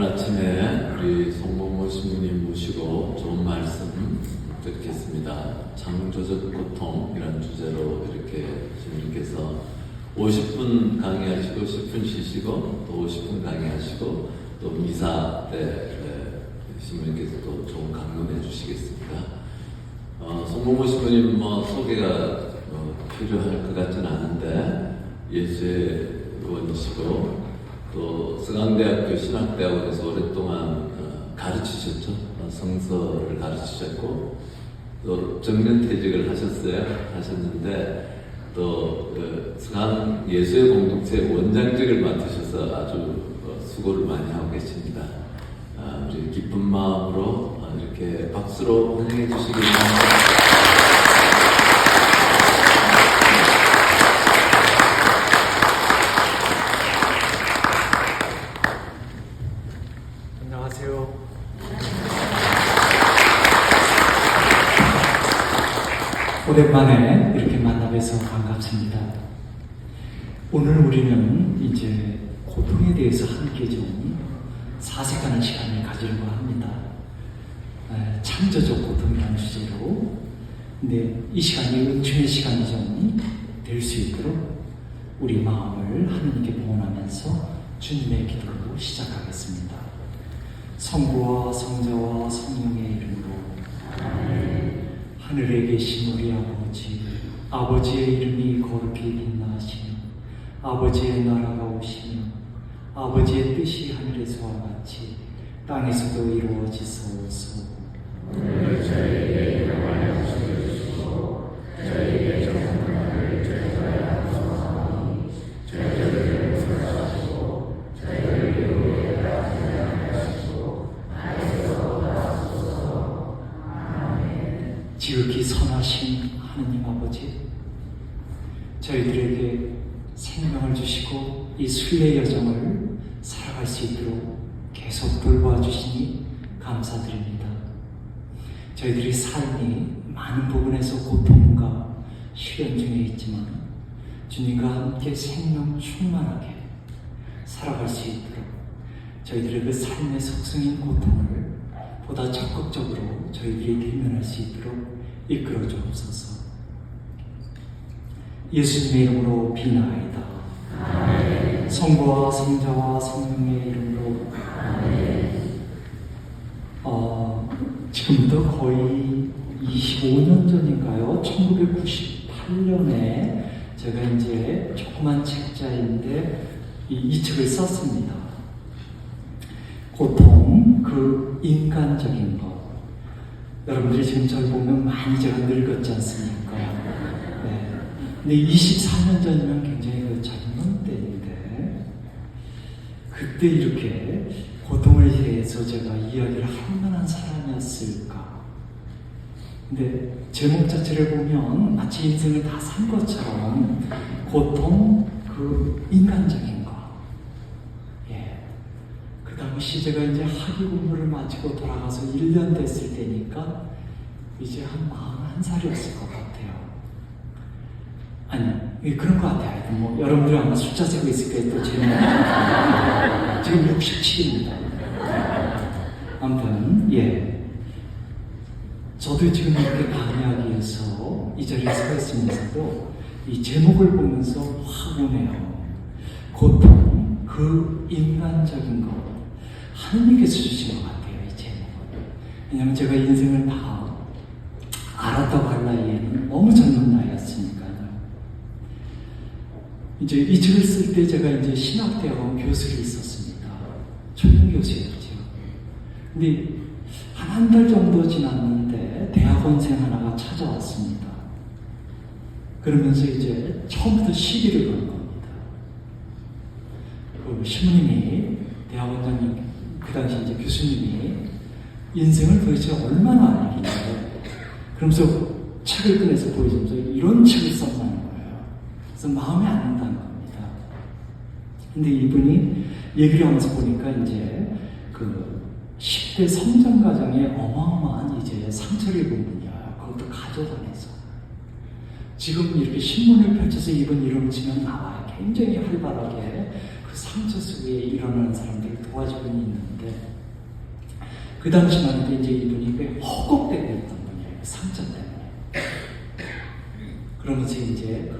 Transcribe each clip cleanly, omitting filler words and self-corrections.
오늘 아침에 우리 송봉모 신부님 모시고 좋은 말씀 듣겠습니다. 창조적 고통이라는 주제로 이렇게 신부님께서 50분 강의하시고 10분 쉬시고 또 50분 강의하시고 또 미사 때 신부님께서 또 좋은 강론해 주시겠습니다. 송봉모 신부님 소개가 필요할 것 같지는 않은데 예수의 의원이시고 또 서강대학교 신학대학원에서 오랫동안 가르치셨죠. 성서를 가르치셨고 또 정년퇴직을 하셨는데 또 서강 예수의 공동체 원장직을 맡으셔서 아주 수고를 많이 하고 계십니다. 우리 기쁜 마음으로 이렇게 박수로 환영해 주시기 바랍니다. 오랜만에 이렇게 만나뵈서 반갑습니다. 오늘 우리는 이제 고통에 대해서 함께 좀 사색하는 시간을 가지려고 합니다. 창조적 고통이라는 주제로. 근데 이 시간이 은총의 시간이 좀 될 수 있도록 우리 마음을 하나님께 봉헌하면서 주님의 기도로 시작하겠습니다. 성부와 성자와 성령의 이름으로 아멘. 하늘에 계신 우리 아버지의 이름이 거룩히 빛나시며 아버지의 나라가 오시며 아버지의 뜻이 하늘에서와 같이 땅에서도 이루어지소서. 오늘 저희에게 일용할 것을 주시고 저희에게 정한 말을 저희가 용서하니 저희를 용서하시고 저희를 유혹에 빠지지 않게 하시고 악에서 나서소서. 아멘. 지극히 선하신 하느님 아버지, 저희들에게 생명을 주시고 이 순례 여정을 살아갈 수 있도록 계속 돌봐주시니 감사드립니다. 저희들의 삶이 많은 부분에서 고통과 시련 중에 있지만 주님과 함께 생명 충만하게 살아갈 수 있도록 저희들의 그 삶의 속성인 고통을 보다 적극적으로 저희들이 대면할 수 있도록 이끌어 주옵소서. 예수님의 이름으로 비나이다. 아멘. 성부와 성자와 성령의 이름으로 아멘. 지금부터 거의 25년 전인가요? 1998년에 제가 이제 조그만 책자인데 이 책을 썼습니다. 고통, 그 인간적인 것. 여러분들이 지금 저를 보면 많이 제가 늙었지 않습니까? 네. 근데 24년 전이면 굉장히 그 젊은 때인데, 그때 이렇게 고통을 대해서 제가 이야기를 할 만한 사람이었을까? 근데 제목 자체를 보면 마치 인생을 다 산 것처럼 고통, 그 인간적인 것. 그 당시 제가 이제 학위 공부를 마치고 돌아가서 1년 됐을 때니까 이제 한 41살이었을 것 같아요. 아니, 그런 것 같아요. 뭐, 여러분들이 아마 숫자 세고 있을 거예요. 또 지금 67입니다. 아무튼, 저도 지금 이렇게 강의하기 위해서 이 자리에 서 있으면서도 이 제목을 보면서 확 오네요. 고통, 그 인간적인 것. 하느님께서 주신 것 같아요, 이 제목을. 왜냐하면 제가 인생을 다 알았다고 할 나이에는 너무 젊은 나이였으니까요. 이제 이 책을 쓸 때 제가 이제 신학대학원 교수를 있었습니다. 초등 교수였죠. 근데 한 달 정도 지났는데 대학원생 하나가 찾아왔습니다. 그러면서 이제 처음부터 시비를 건 겁니다. 그 신부님이, 대학원장님, 그 당시 이제 교수님이 인생을 도대체 얼마나 알길래, 그러면서 책을 꺼내서 보여주면서 이런 책을 썼다는 거예요. 그래서 마음에 안 든다는 겁니다. 근데 이분이 얘기를 하면서 보니까 이제 그 10대 성장 과정에 어마어마한 이제 상처를 입은 분이야. 그것도 가져다녀서. 지금 이렇게 신문을 펼쳐서 이분 이름 치면 나와요. 굉장히 활발하게 그 상처 속에 일어나는 사람들을 도와주고 있는데 그 당시만 해도 이제 이분이 꽤 허겁대고 있던 분이에요. 상처 때문에. 그러면서 이제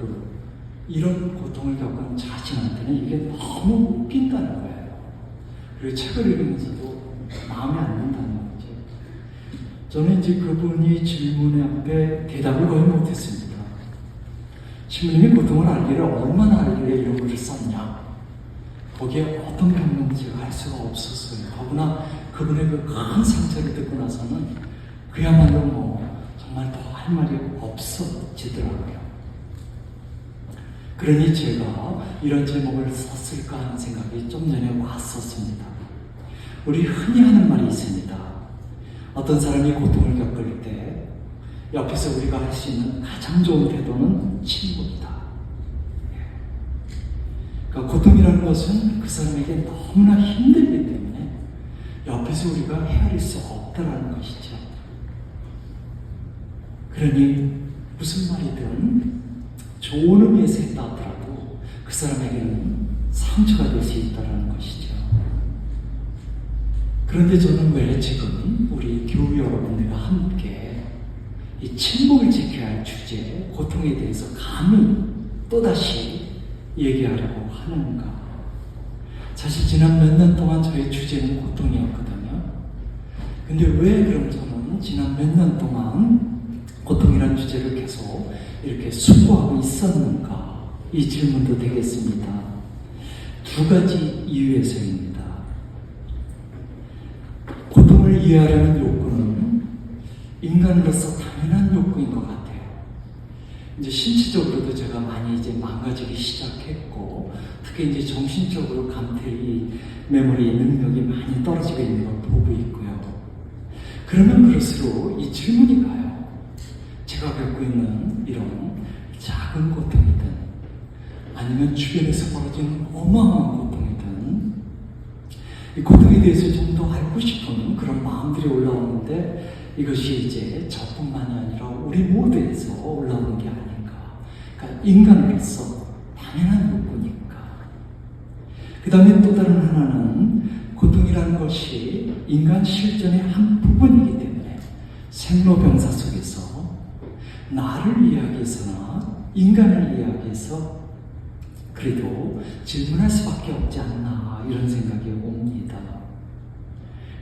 이런 고통을 겪은 자신한테는 이게 너무 웃긴다는 거예요. 그리고 책을 읽으면서도 마음에 안 든다는 거죠. 저는 이제 그분이 질문에 앞에 대답을 거의 못했습니다. 신부님이 고통을 알기를 얼마나 알기를 이런 글을 썼냐. 거기에 어떤 경험인지 알 수가 없었어요. 더구나 그분의 그 큰 상처를 듣고 나서는 그야말로 정말 더 할 말이 없어지더라고요. 그러니 제가 이런 제목을 썼을까 하는 생각이 좀 전에 왔었습니다. 우리 흔히 하는 말이 있습니다. 어떤 사람이 고통을 겪을 때 옆에서 우리가 할 수 있는 가장 좋은 태도는 침묵이다. 그러니까 고통이라는 것은 그 사람에게 너무나 힘들기 때문에 옆에서 우리가 헤아릴 수 없다는 것이죠. 그러니 무슨 말이든 좋은 의미에서 했다 하더라도 그 사람에게는 상처가 될 수 있다는 것이죠. 그런데 저는 왜 지금 우리 교우 여러분들과 함께 이 침묵을 지켜야 할 주제, 고통에 대해서 감히 또다시 얘기하려고 하는가? 사실 지난 몇 년 동안 저의 주제는 고통이었거든요. 근데 왜 그럼 저는 지난 몇 년 동안 고통이라는 주제를 계속 이렇게 수고하고 있었는가? 이 질문도 되겠습니다. 두 가지 이유에서입니다. 고통을 이해하려는 욕구는 인간으로서 당연한 욕구인 것 같아요. 이제 신체적으로도 제가 많이 이제 망가지기 시작했고, 특히 이제 정신적으로 감퇴의 메모리 능력이 많이 떨어지고 있는 걸 보고 있고요. 그러면 그럴수록 이 질문이 가요. 제가 겪고 있는 이런 작은 고통이든 아니면 주변에서 벌어지는 어마어마한 고통이든 이 고통에 대해서 좀 더 알고 싶은 그런 마음들이 올라오는데 이것이 이제 저뿐만이 아니라 우리 모두에서 올라오는 게 아닌가. 그러니까 인간으로서 당연한 욕구니까. 그 다음에 또 다른 하나는 고통이라는 것이 인간 실존의 한 부분이기 때문에 생로병사 속에서 나를 이해하기 위해서나 인간을 이해하기 위해서 그래도 질문할 수밖에 없지 않나 이런 생각이 옵니다.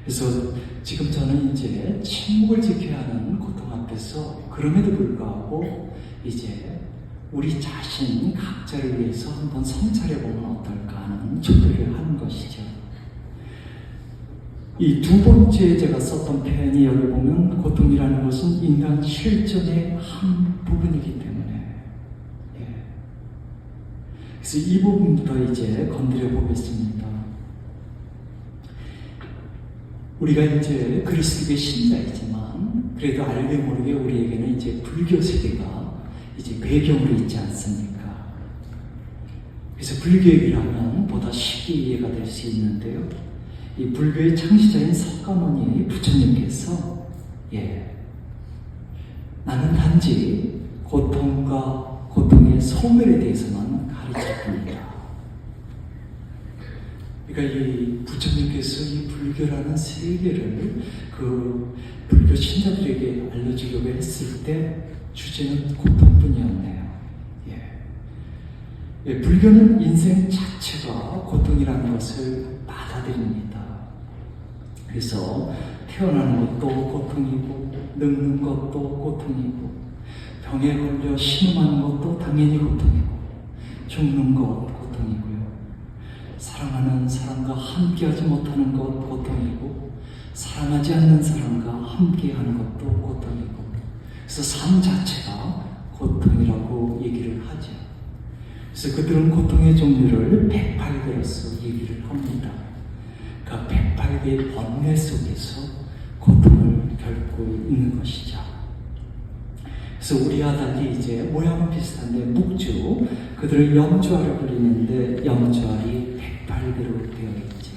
그래서 지금 저는 이제 침묵을 지켜야 하는 고통 앞에서 그럼에도 불구하고 이제 우리 자신 각자를 위해서 한번 성찰해보면 어떨까 하는 초대를 하는 것이죠. 이 두 번째 제가 썼던 표현이 여기 보면 고통이라는 것은 인간 실존의 한 부분이기 때문에 그래서 이 부분부터 이제 건드려 보겠습니다. 우리가 이제 그리스도의 신자이지만 그래도 알게 모르게 우리에게는 이제 불교 세계가 이제 배경으로 있지 않습니까? 그래서 불교 얘기를 하면 보다 쉽게 이해가 될 수 있는데요. 이 불교의 창시자인 석가모니 부처님께서 나는 단지 고통과 고통의 소멸에 대해서만 가르칠 뿐이다. 그러니까 이 부처님께서 이 불교라는 세계를 그 불교 신자들에게 알려주려고 했을 때 주제는 고통뿐이었네요. 불교는 인생 자체가 고통이라는 것을 받아들입니다. 그래서 태어나는 것도 고통이고 늙는 것도 고통이고 병에 걸려 신음하는 것도 당연히 고통이고 죽는 것 고통이고요. 사랑하는 사람과 함께하지 못하는 것 고통이고 사랑하지 않는 사람과 함께하는 것도 고통이고 그래서 삶 자체가 고통이라고 얘기를 하죠. 그래서 그들은 고통의 종류를 108개로서 얘기를 합니다. 그 108개의 번뇌 속에서 고통을 겪고 있는 것이죠. 그래서 우리와 달리 이제 모양은 비슷한데 묵주, 그들을 염주알을 불리는데 염주알이 108개로 되어 있죠.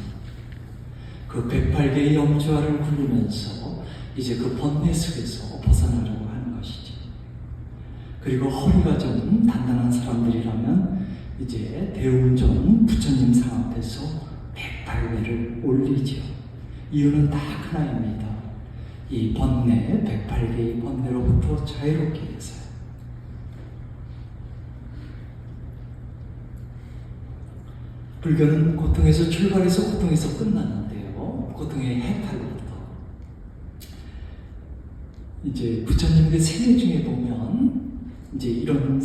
그 108개의 염주알을 굴리면서 이제 그 번뇌 속에서 벗어나려고 하는 것이죠. 그리고 허리가 좀 단단한 사람들이라면 이제 대웅전 부처님 상 앞에서 갈배를 올리죠. 이유는 딱 하나입니다. 이 번뇌, 108개의 번뇌로부터 자유롭게 해서요. 불교는 고통에서 출발해서 고통에서 끝났는데요. 고통의 해탈로부터. 이제 부처님의 생애 중에 보면 이제 이런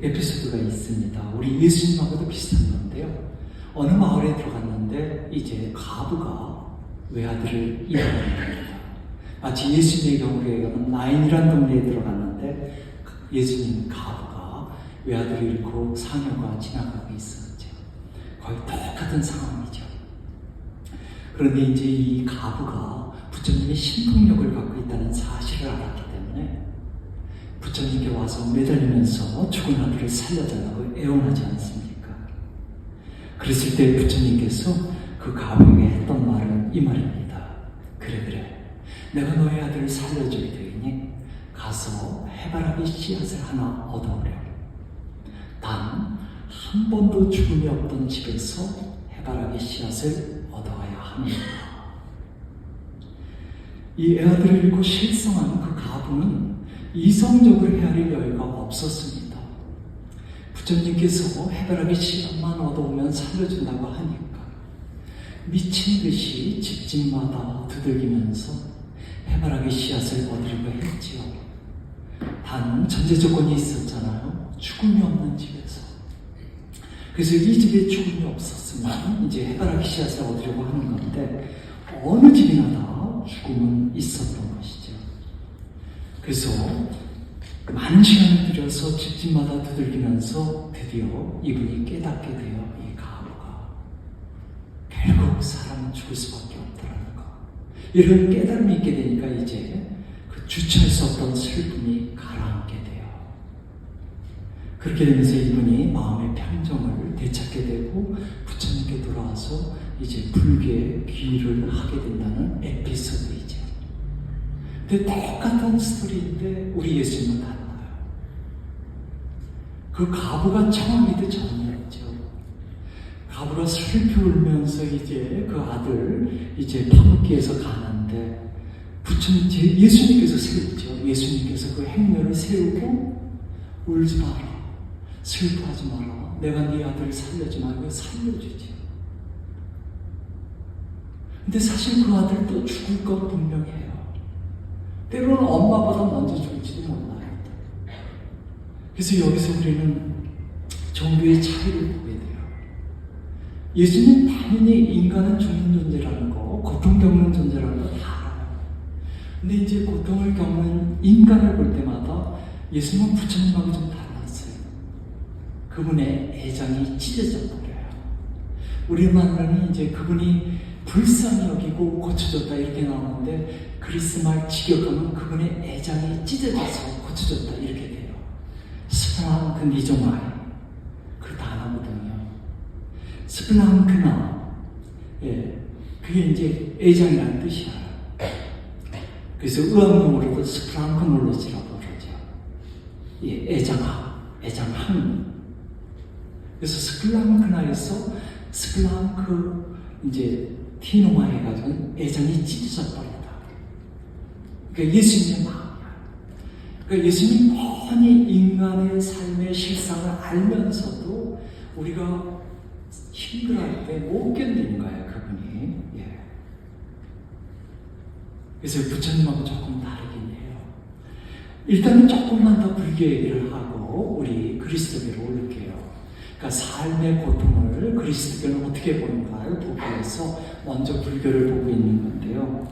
에피소드가 있습니다. 우리 예수님하고도 비슷한 건데요. 어느 마을에 들어갔는데 이제 과부가 외아들을 잃어버립니다. 마치 예수님의 경우에 의하면 나인이라는 동네에 들어갔는데 예수님 과부가 외아들을 잃고 상여가 지나가고 있었죠. 거의 똑같은 상황이죠. 그런데 이제 이 과부가 부처님의 신통력을 갖고 있다는 사실을 알았기 때문에 부처님께 와서 매달리면서 죽은 아들을 살려달라고 애원하지 않습니까? 그랬을 때 부처님께서 그 과부에게 했던 말은 이 말입니다. 그래 내가 너의 아들을 살려줄 테니 가서 해바라기 씨앗을 하나 얻어오렴. 단 한 번도 죽음이 없던 집에서 해바라기 씨앗을 얻어와야 합니다. 이 애아들을 잃고 실성한 그 가부는 이성적으로 헤아릴 여유가 없었습니다. 부처님께서 해바라기 씨앗만 얻어오면 살려준다고 하니까 미친 듯이 집집마다 두들기면서 해바라기 씨앗을 얻으려고 했지요. 단 전제 조건이 있었잖아요. 죽음이 없는 집에서. 그래서 이 집에 죽음이 없었으면 이제 해바라기 씨앗을 얻으려고 하는 건데 어느 집이나 다 죽음은 있었던 것이죠. 그래서 많은 시간을 들여서 집집마다 두들기면서 드디어 이분이 깨닫게 돼요. 이 가부가 결국 사람은 죽을 수밖에 없다라는 거. 이런 깨달음이 있게 되니까 이제 그 주체할 수 없던 슬픔이 가라앉게 돼요. 그렇게 되면서 이분이 마음의 평정을 되찾게 되고 부처님께 돌아와서 이제 불교에 귀의를 하게 된다는 에피소드이죠. 근데 똑같은 스토리인데 우리 예수님은 달라요. 그 가부가 청아미도 전이었죠. 가부가 슬피 울면서 이제 그 아들 이제 파묻기에서 가는데 부처님, 예수님께서 세우죠. 예수님께서 그 행렬을 세우고 울지 마라. 슬퍼하지 마라. 내가 네 아들을 살려지 말고 살려주지. 근데 사실 그 아들도 죽을 건 분명해요. 때로는 엄마보다 먼저 죽을지도 몰라요. 그래서 여기서 우리는 종교의 차이를 보게 돼요. 예수님 당연히 인간은 죽는 존재라는 거, 고통 겪는 존재라는 거 다 알아요. 근데 이제 고통을 겪는 인간을 볼 때마다 예수님은 부처님하고 좀 달랐어요. 그분의 애정이 찢어져 버려요. 우리만은 이제 그분이 불쌍히 여기고 고쳐졌다 이렇게 나오는데 그리스 말 직역하면 그분의 애정이 찢어져서 고쳐졌다 이렇게 돼요. 스프랑크 니조마이 그 단어거든요. 스플랑크나 그게 이제 애정이라는 뜻이야. 그래서 의학용어로도 스플랑크놀로지라고 그러죠. 애정학. 그래서 스플랑크나에서 스플랑크 이제 티노마 해가지고 애정이 찢어져 버린다. 그러니까 예수님의 마음이야. 그러니까 예수님이 뻔히 인간의 삶의 실상을 알면서도 우리가 힘들어할 때 못 견디는 거예요, 그분이. 그래서 부처님하고 조금 다르긴 해요. 일단은 조금만 더 불교 얘기를 하고 우리 그리스도교로 올릴게요. 그러니까 삶의 고통을 그리스도교는 어떻게 보는가를 보기 위해서 먼저 불교를 보고 있는 건데요.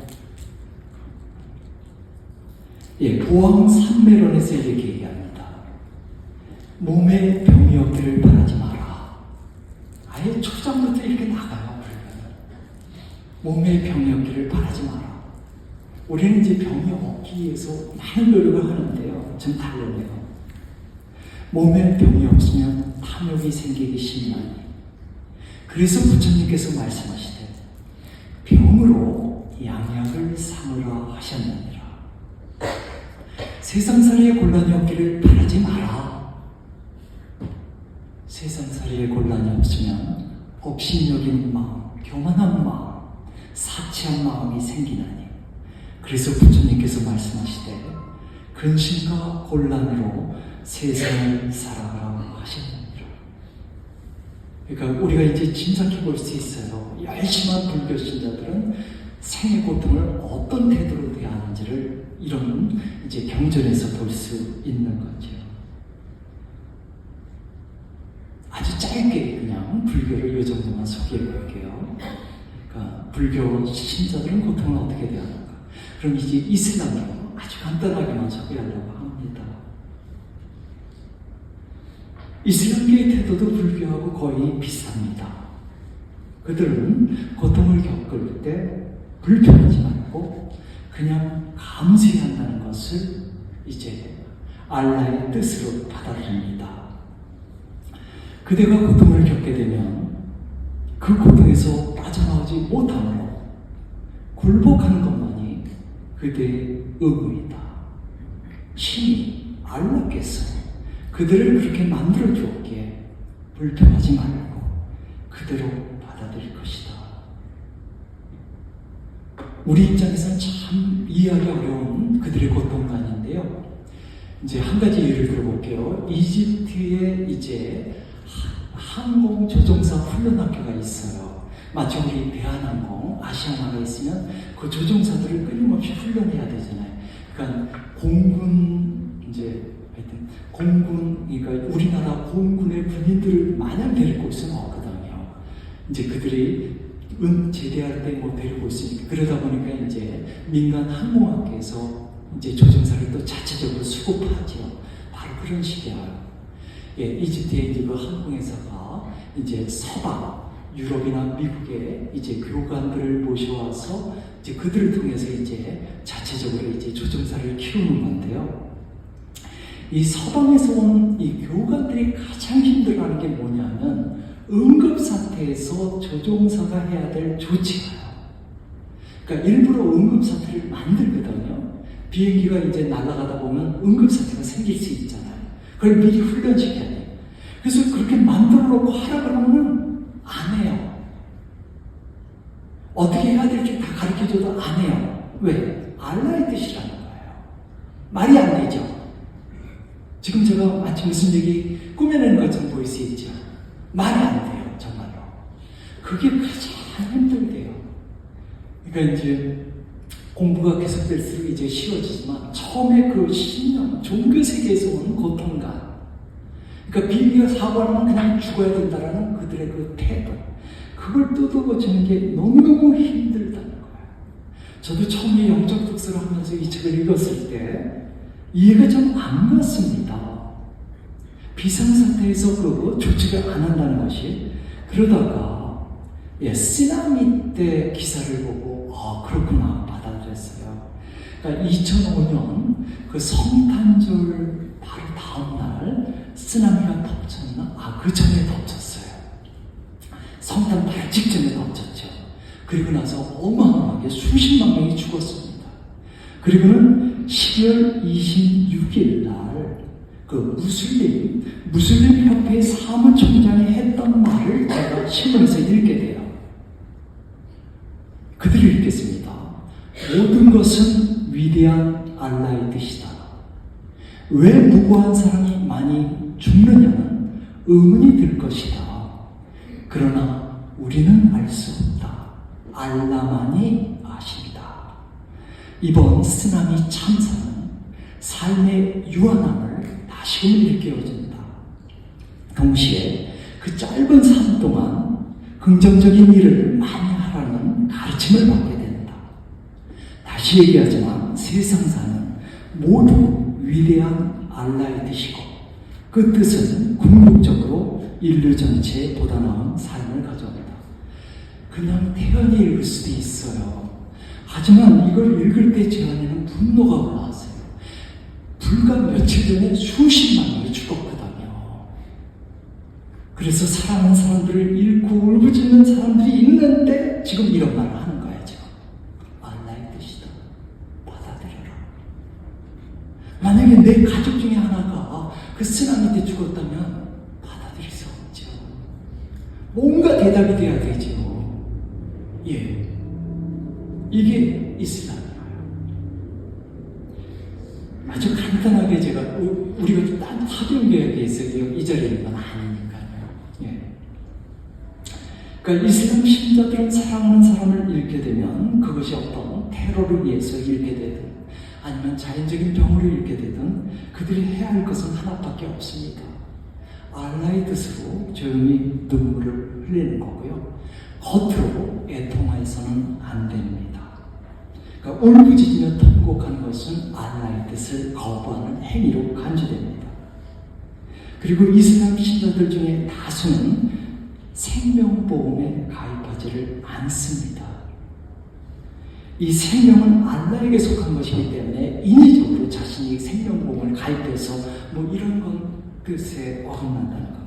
보왕산매론에서 이렇게 얘기합니다. 몸에 병이 없기를 바라지 마라. 아예 초장부터 이렇게 나가요, 불교는. 몸에 병이 없기를 바라지 마라. 우리는 이제 병이 없기 위해서 많은 노력을 하는데요. 좀 다르네요. 몸에 병이 없으면 탐욕이 생기기 쉽나니. 그래서 부처님께서 말씀하시되 병으로 양약을 삼으라 하셨느니라. 세상살이의 곤란이 없기를 바라지 마라. 세상살이의 곤란이 없으면 업신여기는 마음, 교만한 마음, 사치한 마음이 생기나니. 그래서 부처님께서 말씀하시되 근심과 곤란으로 세상을 살아가라고 하셨느니라. 그러니까 우리가 이제 짐작해 볼 수 있어요. 열심한 불교 신자들은 생의 고통을 어떤 태도로 대하는지를 이런 이제 경전에서 볼 수 있는 거죠. 아주 짧게 그냥 불교를 이 정도만 소개해 볼게요. 그러니까 불교 신자들은 고통을 어떻게 대하는가? 그럼 이제 이슬람으로 아주 간단하게만 소개하려고 합니다. 이슬람교의 태도도 불교하고 거의 비슷합니다. 그들은 고통을 겪을 때 불평하지 말고 그냥 감수해야 한다는 것을 이제 알라의 뜻으로 받아들입니다. 그대가 고통을 겪게 되면 그 고통에서 빠져나오지 못함으로 굴복하는 것만이 그대의 의무이다. 신이 알라께서 그들을 그렇게 만들어 주었기에 불평하지 말고 그대로 받아들일 것이다. 우리 입장에서는 참 이해하기 어려운 그들의 고통관인데요. 이제 한 가지 예를 들어볼게요. 이집트에 이제 항공 조종사 훈련학교가 있어요. 마치 우리 대한항공, 아시아나가 있으면 그 조종사들을 끊임없이 훈련해야 되잖아요. 그러니까 공군 이제 하여튼 공군, 그러니까 우리나라 공군의 군인들을 마냥 데리고 있으면 없거든요. 이제 그들이 제대할 때 뭐 데리고 있으니까 그러다 보니까 이제 민간 항공학교에서 이제 조종사를 또 자체적으로 수급하죠. 바로 그런 식이에요. 예, 이집트의 이제 그 항공회사가 이제 서방 유럽이나 미국의 이제 교관들을 모셔와서 이제 그들을 통해서 이제 자체적으로 이제 조종사를 키우는 건데요. 이 서방에서 온 이 교관들이 가장 힘들어하는 게 뭐냐면 응급 사태에서 조종사가 해야 될 조치가요. 그러니까 일부러 응급 사태를 만들거든요. 비행기가 이제 날아가다 보면 응급 사태가 생길 수 있잖아요. 그걸 미리 훈련시켜야 돼요. 그래서 그렇게 만들어 놓고 하라 그러면 안 해요. 어떻게 해야 될지 다 가르쳐줘도 안 해요. 왜? 알라의 뜻이라는 거예요. 말이 안 되죠. 지금 제가 마치 무슨 얘기 꾸며내는 것처럼 보일 수 있죠. 말이 안 돼요. 정말로. 그게 가장 힘들대요. 그러니까 이제 공부가 계속될수록 이제 쉬워지지만 처음에 그 신념, 종교 세계에서 오는 고통감, 그러니까 비행기가 사고하면 그냥 죽어야 된다라는 그들의 그 태도, 그걸 뜯어고치는 게 너무너무 힘들다는 거예요. 저도 처음에 영적 독서를 하면서 이 책을 읽었을 때 이해가 좀 안 갔습니다. 비상사태에서 그 조치를 안 한다는 것이, 그러다가 쓰나미 때 기사를 보고 그렇구나 받아들였어요. 그러니까 2005년 그 성탄절 바로 다음날 쓰나미가 덮쳤나? 그 전에 덮쳤어요. 성탄 바로 직전에 덮쳤죠. 그리고 나서 어마어마하게 수십만 명이 죽었습니다. 그리고는 12월 26일 날 그 무슬림 협회 사무총장이 했던 말을 제가 신문에서 읽게 돼요. 그들이 읽겠습니다. 모든 것은 위대한 알라의 뜻이다. 왜 무고한 사람이 많이 죽느냐는 의문이 들 것이다. 그러나 우리는 알 수 없다. 알라만이 아십니다. 이번 쓰나미 참사는 삶의 유한함을 다시금 일깨워줍니다. 동시에 그 짧은 삶 동안 긍정적인 일을 많이 하라는 가르침을 받게 된다. 다시 얘기하지만 세상사는 모두 위대한 알라의 뜻이고 그 뜻은 궁극적으로 인류 전체에 보다 나은 삶을 가져옵니다. 그냥 태연히 읽을 수도 있어요. 하지만 이걸 읽을 때 제 안에는 분노가 올라왔어요. 불과 며칠 전에 수십만 명이 죽었거든요. 그래서 사랑하는 사람들을 잃고 울부짖는 사람들이 있는데 지금 이런 말을 하는 거예요. 지금 알라의 뜻이다. 받아들여라. 만약에 내 가족 중에 하나가 그 쓰나미 때 죽었다면 받아들일 수 없죠. 뭔가 대답이 돼야 되죠. 예. 이게 이슬람이에요. 아주 간단하게 제가, 우리가 딴 화병교회에 대해서 이 자리에 있는 건 아니니까요. 예. 그러니까 이슬람 신자들은 사랑하는 사람을 잃게 되면 그것이 어떤 테러를 위해서 잃게 되든 아니면 자연적인 병으로 잃게 되든 그들이 해야 할 것은 하나밖에 없습니다. 알라의 뜻으로 조용히 눈물을 흘리는 거고요. 겉으로 애통해서는 안 됩니다. 그러니까 울부짖으며 통곡하는 것은 알라의 뜻을 거부하는 행위로 간주됩니다. 그리고 이슬람 신자들 중에 다수는 생명보험에 가입하지를 않습니다. 이 생명은 알라에게 속한 것이기 때문에 인위적으로 자신이 생명보험을 가입해서 뭐 이런 건 뜻에 어긋난다는 겁니다.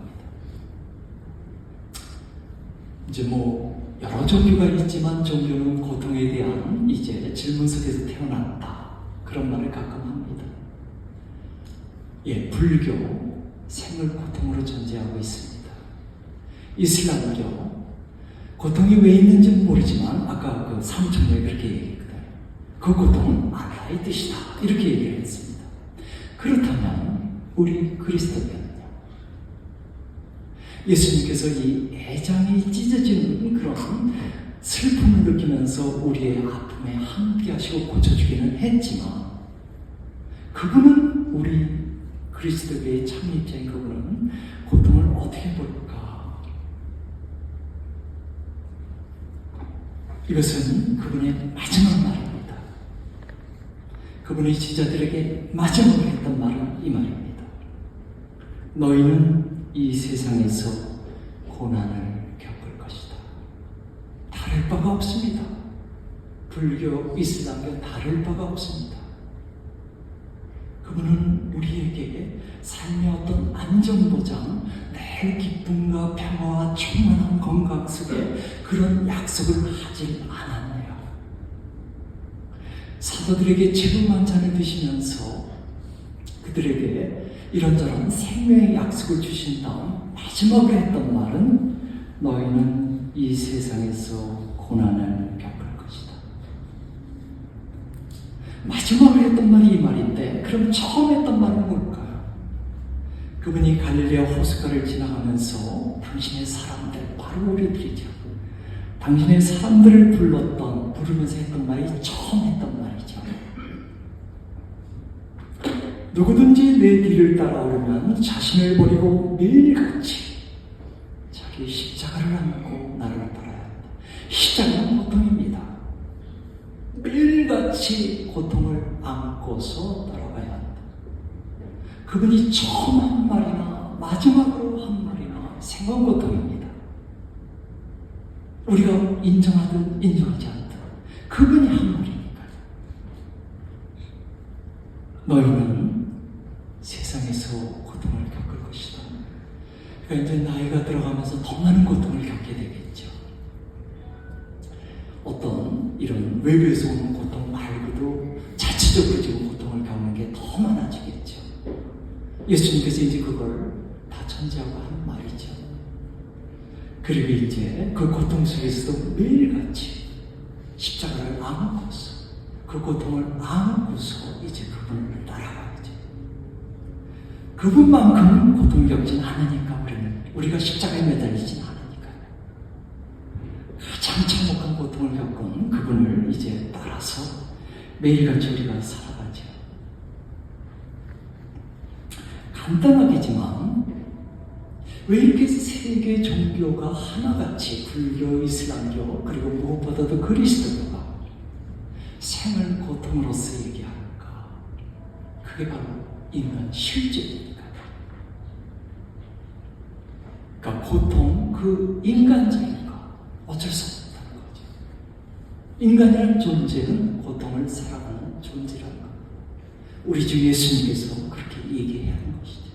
이제 뭐 여러 종교가 있지만 종교는 고통에 대한 이제 질문 속에서 태어났다 그런 말을 가끔 합니다. 예, 불교 생을 고통으로 존재하고 있습니다. 이슬람교 고통이 왜 있는지는 모르지만 아까 그 삼천명이 그렇게 얘기했거든요. 그 고통은 알라의 뜻이다 이렇게 얘기를 했습니다. 그렇다면 우리 그리스도교는요? 예수님께서 이 애장이 찢어지는 그런 슬픔을 느끼면서 우리의 아픔에 함께하시고 고쳐주기는 했지만 그분은 우리 그리스도교의 창립자인 그분은 고통을 어떻게 볼까? 이것은 그분의 마지막 말입니다. 그분의 지자들에게 마지막으로 했던 말은 이 말입니다. 너희는 이 세상에서 고난을 겪을 것이다. 다를 바가 없습니다. 불교, 이슬람교 다를 바가 없습니다. 그분은 우리에게 삶의 어떤 안전보장, 늘 기쁨과 평화와 충만한 건강 속에 그런 약속을 하지 않았네요. 사도들에게 지금 한잔을 드시면서 그들에게 이런저런 생명의 약속을 주신 다음 마지막으로 했던 말은 너희는 이 세상에서 고난을 겪을 것이다. 마지막으로 했던 말이 이 말인데 그럼 처음 했던 말은 뭘까요? 그분이 갈릴레아 호숫가를 지나가면서 당신의 사람들, 바로 우리들이죠. 당신의 사람들을 부르면서 했던 말이 처음 했던 말이죠. 누구든지 내 뒤를 따라오려면 자신을 버리고 매일같이 자기 십자가를 안고 나를 따라야 한다. 십자가는 고통입니다. 매일같이 고통을 안고서 따라가야 한다. 그분이 처음 한 말이나 마지막으로 한 말이나 생각 고통입니다. 우리가 인정하든 인정하지 않든 그분이 한 말이니까요. 너희는 세상에서 고통을 겪을 것이다. 그러니까 이제 나이가 들어가면서 더 많은 고통을 겪게 되겠죠. 어떤 이런 외부에서 오는 고통 말고도 자체적으로 지금 고통을 겪는 게 더 많아지겠죠. 예수님께서 이제 그걸 다 천지하고 하는 말이죠. 그리고 이제 그 고통 속에서도 매일같이 십자가를 안고서 그 고통을 안고서 이제 그분을 따라가야죠. 그분만큼은 고통을 겪지는 않으니까 우리가 십자가에 매달리지는 않으니까요. 가장 참혹한 고통을 겪은 그분을 이제 따라서 매일같이 우리가 살아가죠. 간단하겠지만 왜 이렇게 세계 종교가 하나같이 불교, 이슬람교 그리고 무엇보다도 그리스도교가 생을 고통으로서 얘기할까? 그게 바로 인간 실제입니다. 그러니까 고통, 그 인간적인 거 어쩔 수 없다는 거죠. 인간이라는 존재는 고통을 살아가는 존재라는 거. 우리 주 예수님께서 그렇게 얘기하는 것이죠.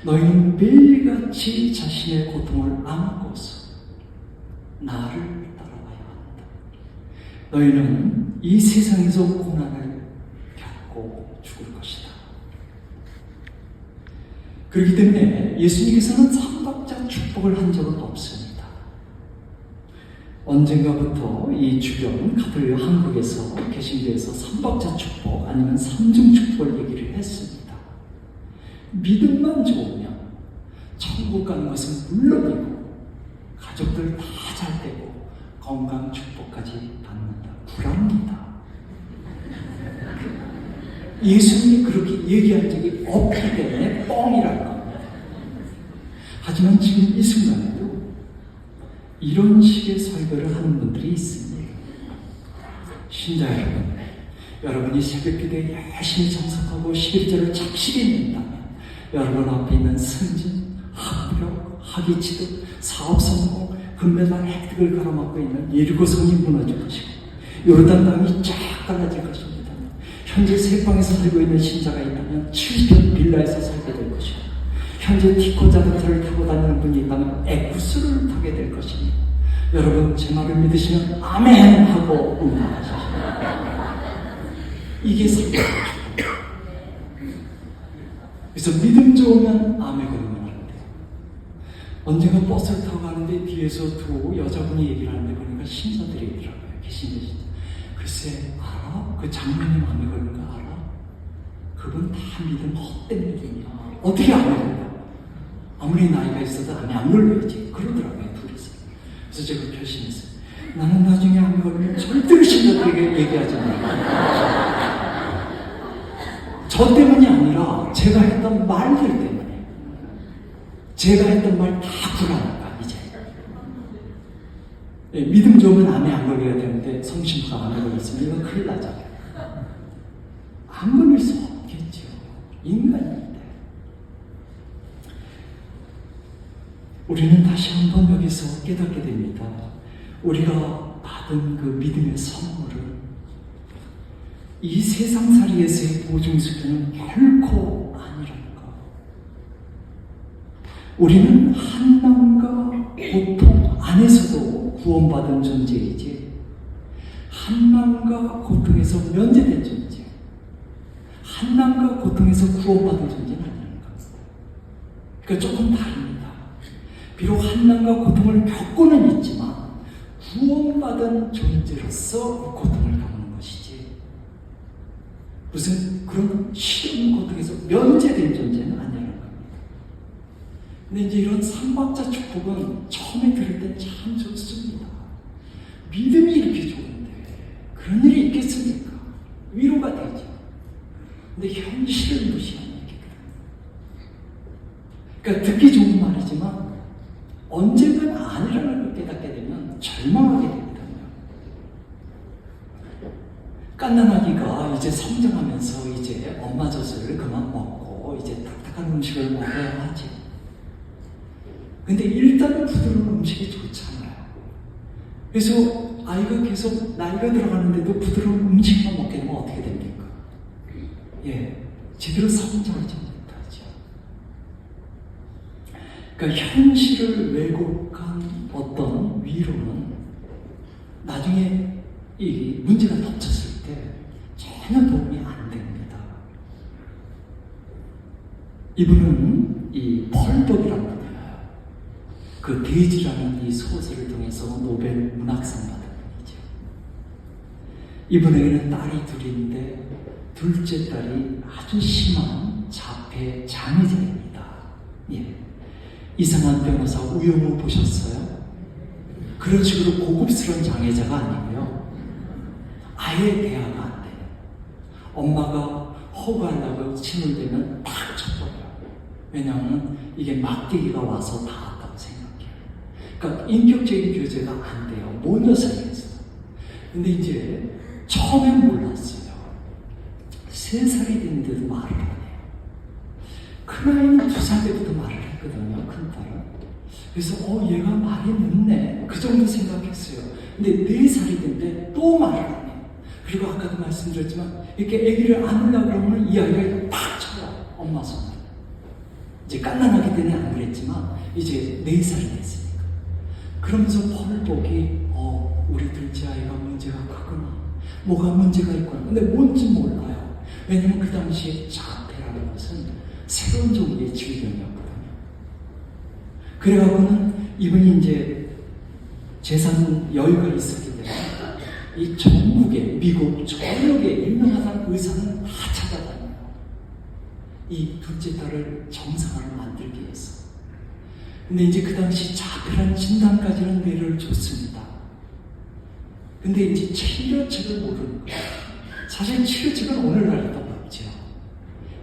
너희는 매일같이 자신의 고통을 안고서 나를 따라와야 한다. 너희는 이 세상에서 고난을 겪고 죽을 것이다. 그렇기 때문에 예수님께서는 삼박자 축복을 한 적은 없습니다. 언젠가부터 이 주변 카톨릭 한국에서 개신교에서 삼박자 축복 아니면 삼중 축복을 얘기를 했습니다. 믿음만 좋으면 천국 가는 것은 물론이고 가족들 다 잘 되고 건강 축복까지 받는다. 불합니다. 예수님이 그렇게 얘기한 적이 없기 때문에 뻥이랄 겁니다. 하지만 지금 이 순간에도 이런 식의 설교를 하는 분들이 있습니다. 신자 여러분, 여러분이 새벽기도에 열심히 참석하고 11절을 착실히 낸다면 여러분 앞에 있는 승진, 학력, 학위취득, 사업 성공, 금메달 획득을 가로막고 있는 예리고성이 무너질 것이고 요르단 강이 쫙 갈라질 것입니다. 현재 세방에서 살고 있는 신자가 있다면 70평 빌라에서 살게 될 것이고 현재 티코 자동차를 타고 다니는 분이 있다면 에쿠스를 타게 될 것입니다. 여러분 제 말을 믿으시면 아멘 하고 응원하십시오. 이게 삶이에요. 그래서 믿음 좋으면 아멘 그러면 안 돼요. 언젠가 버스를 타고 가는데 뒤에서 두 여자분이 얘기를 하는데 보니까 신자들이더라고요. 계신데 진짜. 글쎄 알아? 그 장로님 아멘 걸는 거 알아? 그건 다 믿음 헛된 믿음이야. 어떻게 아멘 걸냐? 아무리 나이가 있어도 아멘 안 걸려야지. 그러더라고요 둘이서. 그래서 제가 결심했어요. 나는 나중에 아멘 걸면 절대로 신자들에게 얘기하지 말라. 저 때문이 아니라 제가 했던 말들 때문에 제가 했던 말 다 불안하다 이제. 네, 믿음 좋으면 암에 안 걸려야 되는데 성심부가 암에 걸렸으면 이건 큰일 나잖아요. 안 걸릴 수 없겠죠. 인간인데. 우리는 다시 한번 여기서 깨닫게 됩니다. 우리가 받은 그 믿음의 선물은 이 세상살이에서의 보증수준은 결코 아니라는 것. 우리는 한남과 고통 안에서도 구원받은 존재이지 한남과 고통에서 면제된 존재, 한남과 고통에서 구원받은 존재는 아니라는 것. 그러니까 조금 다릅니다. 비록 한남과 고통을 겪고는 있지만 구원받은 존재로서 고통을 겪는 것이지 무슨 그런 시험 고통에서 면제된 존재는 아니라는 겁니다. 근데 이제 이런 삼박자 축복은 처음에 들을 때 참 좋습니다. 믿음이 이렇게 좋은데 그런 일이 있겠습니까? 위로가 되죠. 근데 현실을 무시하는 얘기거든요. 그러니까 듣기 좋은 말이지만 언젠간 아니라는 걸 깨닫게 되면 절망하게 됩니다. 깐난아기가 이제 성장하면서 이제 엄마 젖을 그만 먹고 이제 딱딱한 음식을 먹어야 하지. 근데 일단은 부드러운 음식이 좋잖아요. 그래서 아이가 계속 나이가 들어가는데도 부드러운 음식만 먹게 되면 어떻게 됩니까? 예, 제대로 성장하지 못하죠. 그러니까 현실을 왜곡한 어떤 위로는 나중에 이 문제가 덮쳤을 때 전혀 도움이 안 됩니다. 이분은 이 펄독이라고 불려요. 그 돼지라는 이 소설을 통해서 노벨 문학상 받은 분이죠. 이분에게는 딸이 둘인데 둘째 딸이 아주 심한 자폐 장애자입니다. 예. 이상한 변호사 우영우 보셨어요? 그런 식으로 고급스러운 장애자가 아니고요. 아예 대화가 안 돼요. 엄마가 허가하려고 침을 대면 탁 쳐버려요. 왜냐하면 이게 막대기가 와서 닿았다고 생각해요. 그러니까 인격적인 교제가 안 돼요. 모녀 사이에서. 근데 이제 처음엔 몰랐어요. 3살이 됐는데도 말을 안 해요. 큰아이는 2살 때부터 말을 했거든요. 큰딸은. 그래서 얘가 말이 늦네. 그 정도 생각했어요. 근데 4살이 됐는데 또 말을 안 해요. 그리고 아까도 말씀드렸지만 이렇게 아기를 안으려고 그러면 이 아이가 팍 쳐요. 엄마 손을. 이제 깐난하기 때문에 안 그랬지만 이제 4살이 됐으니까. 그러면서 펄복이 우리 둘째 아이가 문제가 크구나. 뭐가 문제가 있구나. 근데 뭔지 몰라요. 왜냐면 그 당시에 자폐라는 것은 새로운 종류의 질병이었거든요. 그래가고는 이분이 이제 재산 여유가 있었기 때문에 이 전국에, 미국 전역에 유명한 의사는 다 찾아다녀요. 이 둘째 딸을 정상화를 만들기 위해서. 근데 이제 그 당시 자폐란 진단까지는 내려줬습니다. 근데 이제 치료책을 모르는 거예요. 사실 치료책은 오늘날도 없죠.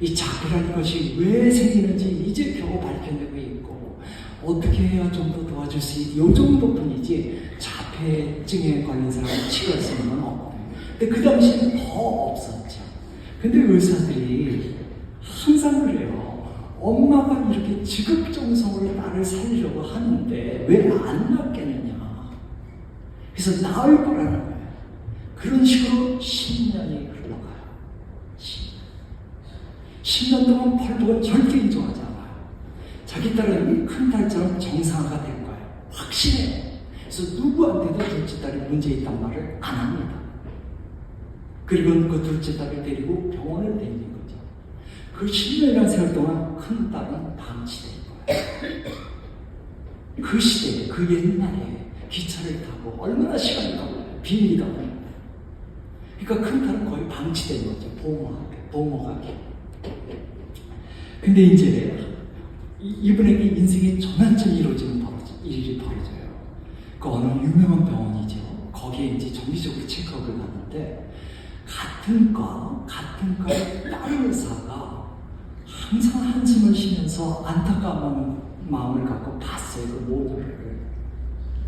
이 자폐라는 것이 왜 생기는지 이제 겨우 밝혀내고 있고, 어떻게 해야 좀 더 도와줄 수 있지, 요 정도뿐이지 자폐증에 걸린 사람을 치료할 수 있는 건 없거든요. 근데 그 당시에는 더 없었죠. 근데 의사들이 항상 그래요. 엄마가 이렇게 지극정성으로 나를 살리려고 하는데 왜 안 낫겠느냐. 그래서 나을 거라는 거예요. 그런 식으로 10년이 흘러가요. 10년 동안 펄복은 절대 인정하지 않아요. 자기 딸은 큰 딸처럼 정상화가 될 거예요. 확신해요. 그래서 누구한테도 둘째 딸이 문제 있단 말을 안 합니다. 그리고 그 둘째 딸을 데리고 병원을 다니는 거죠. 그 10년이라는 세월 동안 큰 딸은 방치된 거예요. 그 시대에, 그 옛날에 기차를 타고 얼마나 시간이 걸려요. 비행기가 걸려요. 그러니까 큰 딸은 거의 방치된 거죠. 보호하게. 근데 이제 이분에게 인생의 전환점이 이루어지는 일이 벌어져요. 그 어느 유명한 병원이죠. 거기에 이제 정기적으로 체크업을 하는데 같은 과의 다른 의사가 항상 한숨을 쉬면서 안타까운 마음을 갖고 봤어요. 그 모두를.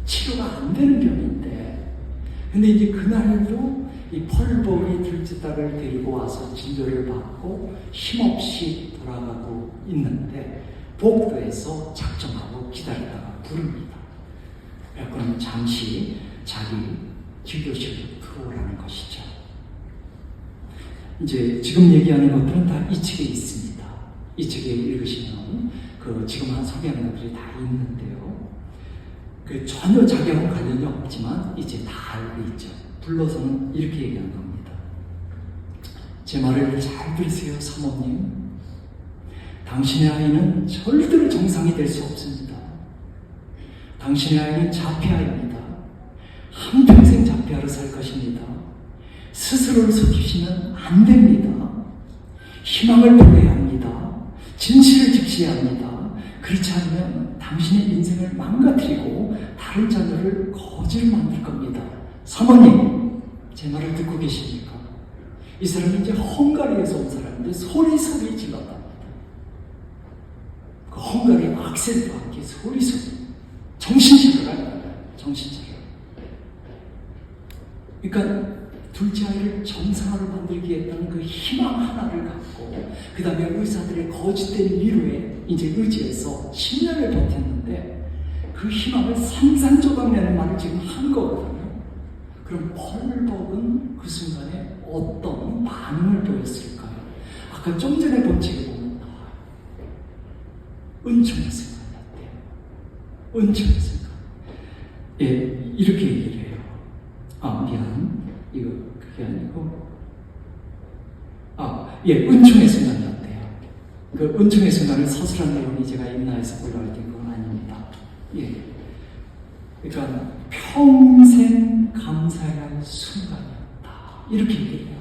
치료가 안 되는 병인데. 근데 이제 그날도 이 펄복이 둘째 딸을 데리고 와서 진료를 받고 힘없이 돌아가고 있는데 복도에서 작정하고 기다리다가 부릅니다. 그러면 잠시 자기 진료실로 들어오라는 것이죠. 이제 지금 얘기하는 것들은 다 이 책에 있습니다. 이 책에 읽으시면 그 지금 소개하는 것들이 다 있는데요. 그 전혀 자기하고 관련이 없지만 이제 다 알고 있죠. 불러서는 이렇게 얘기하는 겁니다. 제 말을 잘 들으세요, 사모님. 당신의 아이는 절대로 정상이 될 수 없습니다. 당신의 아이는 자폐아입니다. 한평생 자폐아로 살 것입니다. 스스로를 속이시면 안 됩니다. 희망을 보내야 합니다. 진실을 직시해야 합니다. 그렇지 않으면 당신의 인생을 망가뜨리고 다른 자녀를 거지로 만들 겁니다. 사모님, 제 말을 듣고 계십니까? 이 사람이 이제 헝가리에서 온 사람인데 소리 질렀답니다. 그 헝가리 악센트와 함께 소리 정신 차려라. 정신 차려. 그러니까 둘째 아이를 정상화로 만들기 했던 그 희망 하나를 갖고 그 다음에 의사들의 거짓된 위로에 이제 의지해서 10년을 버텼는데 그 희망을 산산조각내는 말을 지금 한 거거든요. 그럼 펄복은 그 순간에 어떤 반응을 보였을까요? 아까 좀 전에 본 책에 보면 나와요. 은총의 순간이었대요. 은총의 순간. 예, 이렇게 얘기를 해요. 미안. 이거 그게 아니고 은총의 순간이었대요. 그 은총의 순간을 서술한 내용이 제가 있나해서 올라갈 때 그건 아닙니다. 예, 그러니까 평생 감사해야 할 순간이었다. 이렇게 얘기해요.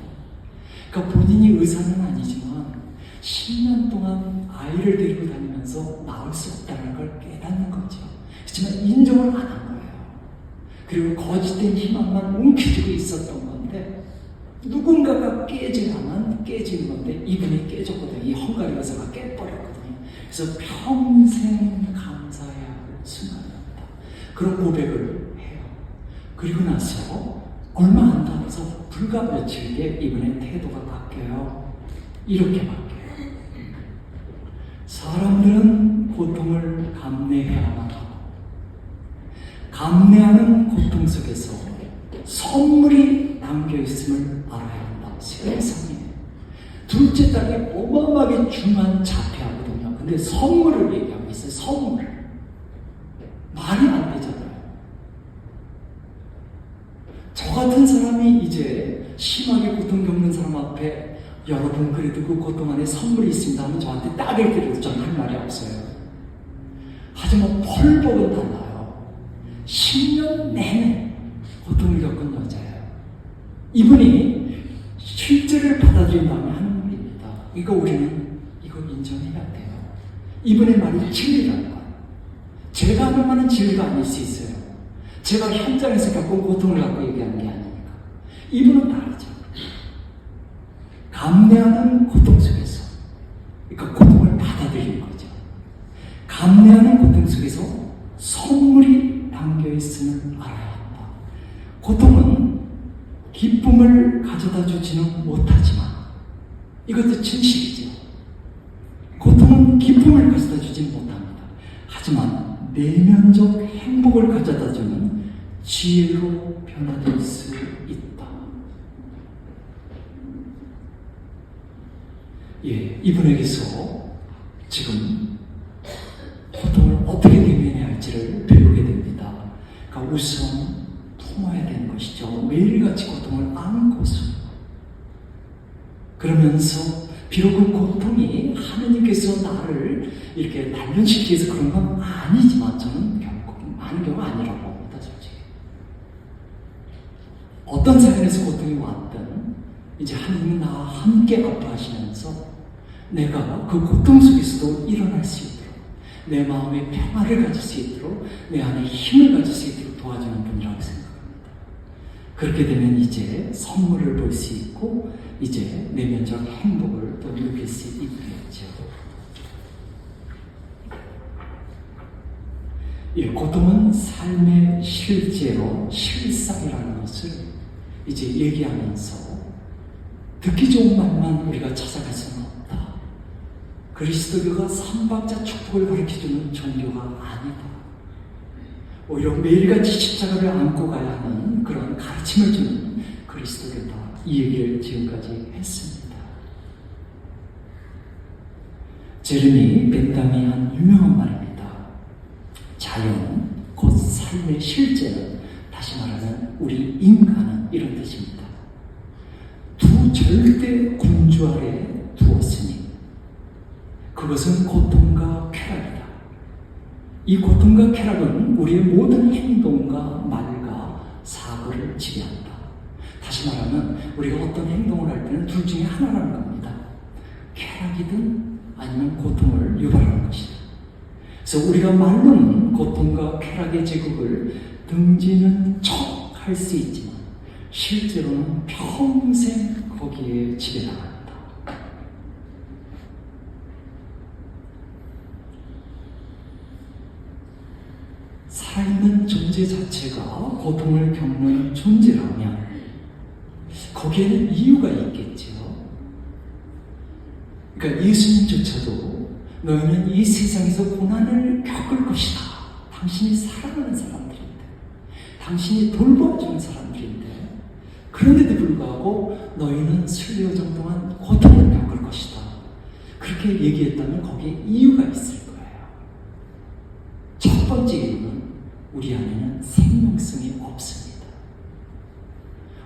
그러니까 본인이 의사는 아니지만 10년 동안 아이를 데리고 다니면서 나을 수 없다는 걸 깨닫는 거죠. 그렇지만 인정을 안 한 거예요. 그리고 거짓된 희망만 움켜쥐고 있었던 건데 누군가가 깨지면 깨지는 건데 이분이 깨졌거든요. 이 헝가리 의사가 깨버렸거든요. 그래서 평생 감사해야 할 순간이었다. 그런 고백을 해요. 그리고 나서 얼마 안 남아서 불과 며칠 뒤에 이분의 태도가 바뀌어요. 이렇게 바뀌어요. 사람들은 고통을 감내해야만 하고 감내하는 고통 속에서 선물이 담겨있음을 알아야 한다. 세상에 둘째 딸이 어마어마하게 중요한 자폐하거든요. 근데 선물을 얘기하고 있어요. 선물. 말이 안 되잖아요. 저 같은 사람이 이제 심하게 고통 겪는 사람 앞에 여러분 그래도 그 고통 안에 선물이 있습니다 하면 저한테 따를 때려도 저는 할 말이 없어요. 하지만 펄복은 달라요. 10년 내내 고통을 겪은 여자예요. 이분이 실제를 받아들인 다음에 하는 말입니다. 이거 우리는 이거 인정해야 돼요. 이분의 말이 진리라는 거예요. 제가 하는 말은 진리가 아닐 수 있어요. 제가 현장에서 겪은 고통을 갖고 얘기하는 게 아니니까. 이분은 다르죠. 감내하는 고통 속에서, 그러니까 고통을 받아들이는 거죠. 감내하는 고통 속에서 선물이 담겨 있음을 알아야 한다. 고통은 기쁨을 가져다 주지는 못하지만, 이것도 진실이죠. 고통은 기쁨을 가져다 주지는 못합니다. 하지만 내면적 행복을 가져다 주는 지혜로 변화될 수 있다. 예, 이분에게서 지금 고통을 어떻게 대면해야 할지를 배우게 됩니다. 그러니까 우선 품어야 되는 것이죠. 매일같이 고통을 안고서. 그러면서 비록 그 고통이 하느님께서 나를 이렇게 단련시키기 위해서 그런 건 아니지만 저는 결국 많은 경우가 아니라고 봅니다. 솔직히. 어떤 사연에서 고통이 왔든 이제 하느님은 나와 함께 아파하시면서 내가 그 고통 속에서도 일어날 수 있도록, 내 마음에 평화를 가질 수 있도록, 내 안에 힘을 가질 수 있도록 도와주는 분이라고 생각합니다. 그렇게 되면 이제 선물을 볼 수 있고 이제 내면적 행복을 또 느낄 수 있겠죠. 예, 고통은 삶의 실제로 실상이라는 것을 이제 얘기하면서 듣기 좋은 말만 우리가 찾아갈 수는 없다. 그리스도교가 삼박자 축복을 가르쳐주는 종교가 아니다. 오히려 매일같이 십자가를 안고 가야 하는 그런 가르침을 주는 그리스도교다. 이 얘기를 지금까지 했습니다. 제르미 벤담이 한 유명한 말입니다. 자연, 곧 삶의 실제는, 다시 말하면 우리 인간은 이런 뜻입니다. 두 절대 군주 아래 두었으니 그것은 고통과 쾌락이다. 이 고통과 쾌락은 우리의 모든 행동과 말과 사고를 지배한다. 다시 말하면 우리가 어떤 행동을 할 때는 둘 중에 하나라는 겁니다. 쾌락이든 아니면 고통을 유발하는 것이다. 그래서 우리가 말로는 고통과 쾌락의 제국을 등지는 척 할 수 있지만 실제로는 평생 거기에 지배당한다. 살아있는 존재 자체가 고통을 겪는 존재라면 거기에는 이유가 있겠죠. 그러니까 예수님조차도 너희는 이 세상에서 고난을 겪을 것이다. 당신이 사랑하는 사람들인데, 당신이 돌봐주는 사람들인데, 그런데도 불구하고 너희는 순례여정 동안 고통을 겪을 것이다. 그렇게 얘기했다면 거기에 이유가 있을 거예요. 첫 번째 이유는 우리 안에는 생명성이 없습니다.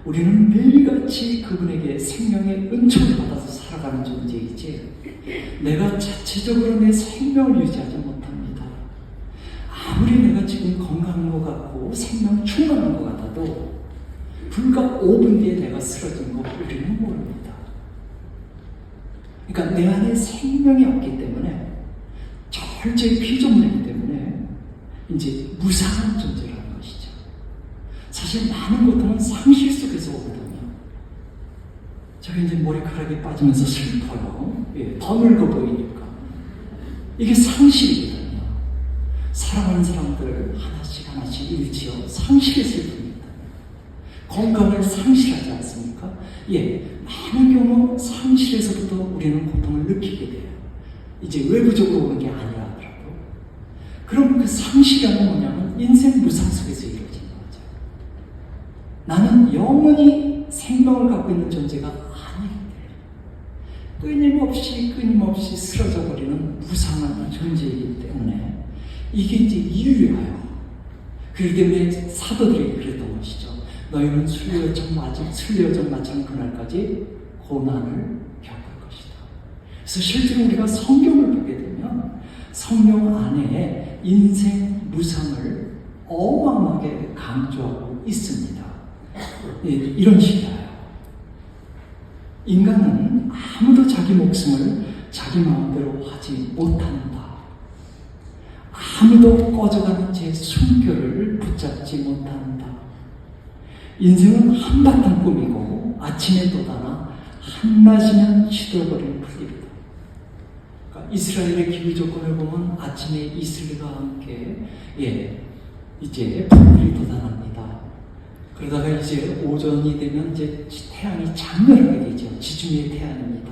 우리는 매일같이 그분에게 생명의 은총을 받아서 살아가는 존재이지 내가 자체적으로 내 생명을 유지하지 못합니다. 아무리 내가 지금 건강한 것 같고 생명 충만한 것 같아도 불과 5분 뒤에 내가 쓰러진 거 우리는 모릅니다. 그러니까 내 안에 생명이 없기 때문에 철저히 피조물이기 때문에 이제 무상한 존재라는 것이죠. 사실 많은 고통은 상실 속에서 오거든요. 제가 이제 머리카락이 빠지면서 슬퍼요. 예, 더 늙어 보이니까. 이게 상실이거든요. 사랑하는 사람들 하나씩 하나씩 잃지요. 상실의 슬픔입니다. 건강을 상실하지 않습니까? 예, 많은 경우 상실에서부터 우리는 고통을 느끼게 돼요. 이제 외부적으로 오는 게 아니라 하더라도. 그럼 그 상실이란 뭐냐면 인생 무상 속에서 이루어지는 거죠. 나는 영원히 생명을 갖고 있는 존재가 아니기 때문에 끊임없이 쓰러져 버리는 무상한 존재이기 때문에 이게 이제 이유예요. 그렇기 때문에 사도들이 그랬던 것이죠. 너희는 순례여정 마치는 그날까지 고난을 겪을 것이다. 그래서 실제로 우리가 성경을 보게 되면 성경 안에 인생 무상을 어마어마하게 강조하고 있습니다. 예, 이런 식이에요. 인간은 아무도 자기 목숨을 자기 마음대로 하지 못한다. 아무도 꺼져가는 제 숨결을 붙잡지 못한다. 인생은 한바탕 꿈이고 아침에 돋아나 한낮이면 시들어버리는 풀잎이다. 그러니까 이스라엘의 기후 조건을 보면 아침에 이슬과 함께 이제 풀들이 돋아납니다. 그러다가 이제 오전이 되면 이제 태양이 장렬하게 되죠. 지중해 태양입니다.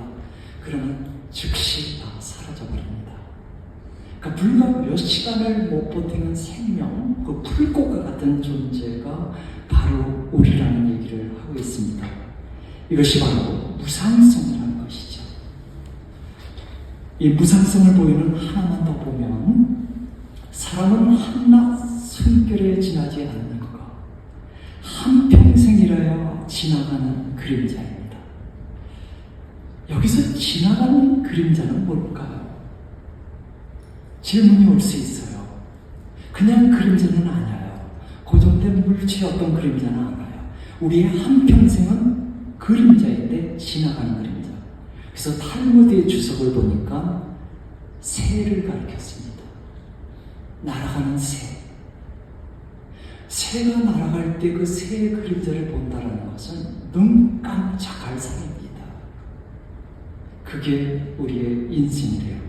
그러면 즉시 다 사라져버립니다. 그러니까 불과 몇 시간을 못 버티는 생명, 그 풀꽃과 같은 존재가 바로 우리라는 얘기를 하고 있습니다. 이것이 바로 무상성이라는 것이죠. 이 무상성을 보이는 하나만 더 보면 사람은 한낱 숨결에 지나지 않는 것, 한평생이라야 지나가는 그림자입니다. 여기서 지나가는 그림자는 뭘까요? 질문이 올 수 있어요. 그냥 그림자는 아니에요. 고정된 물체의 어떤 그림자는 아니에요. 우리의 한평생은 그림자인데 지나가는 그림자. 그래서 탈무드의 주석을 보니까 새를 가리켰습니다. 날아가는 새. 새가 날아갈 때 그 새의 그림자를 본다는 것은 눈 깜짝할 사이입니다. 그게 우리의 인생이래요.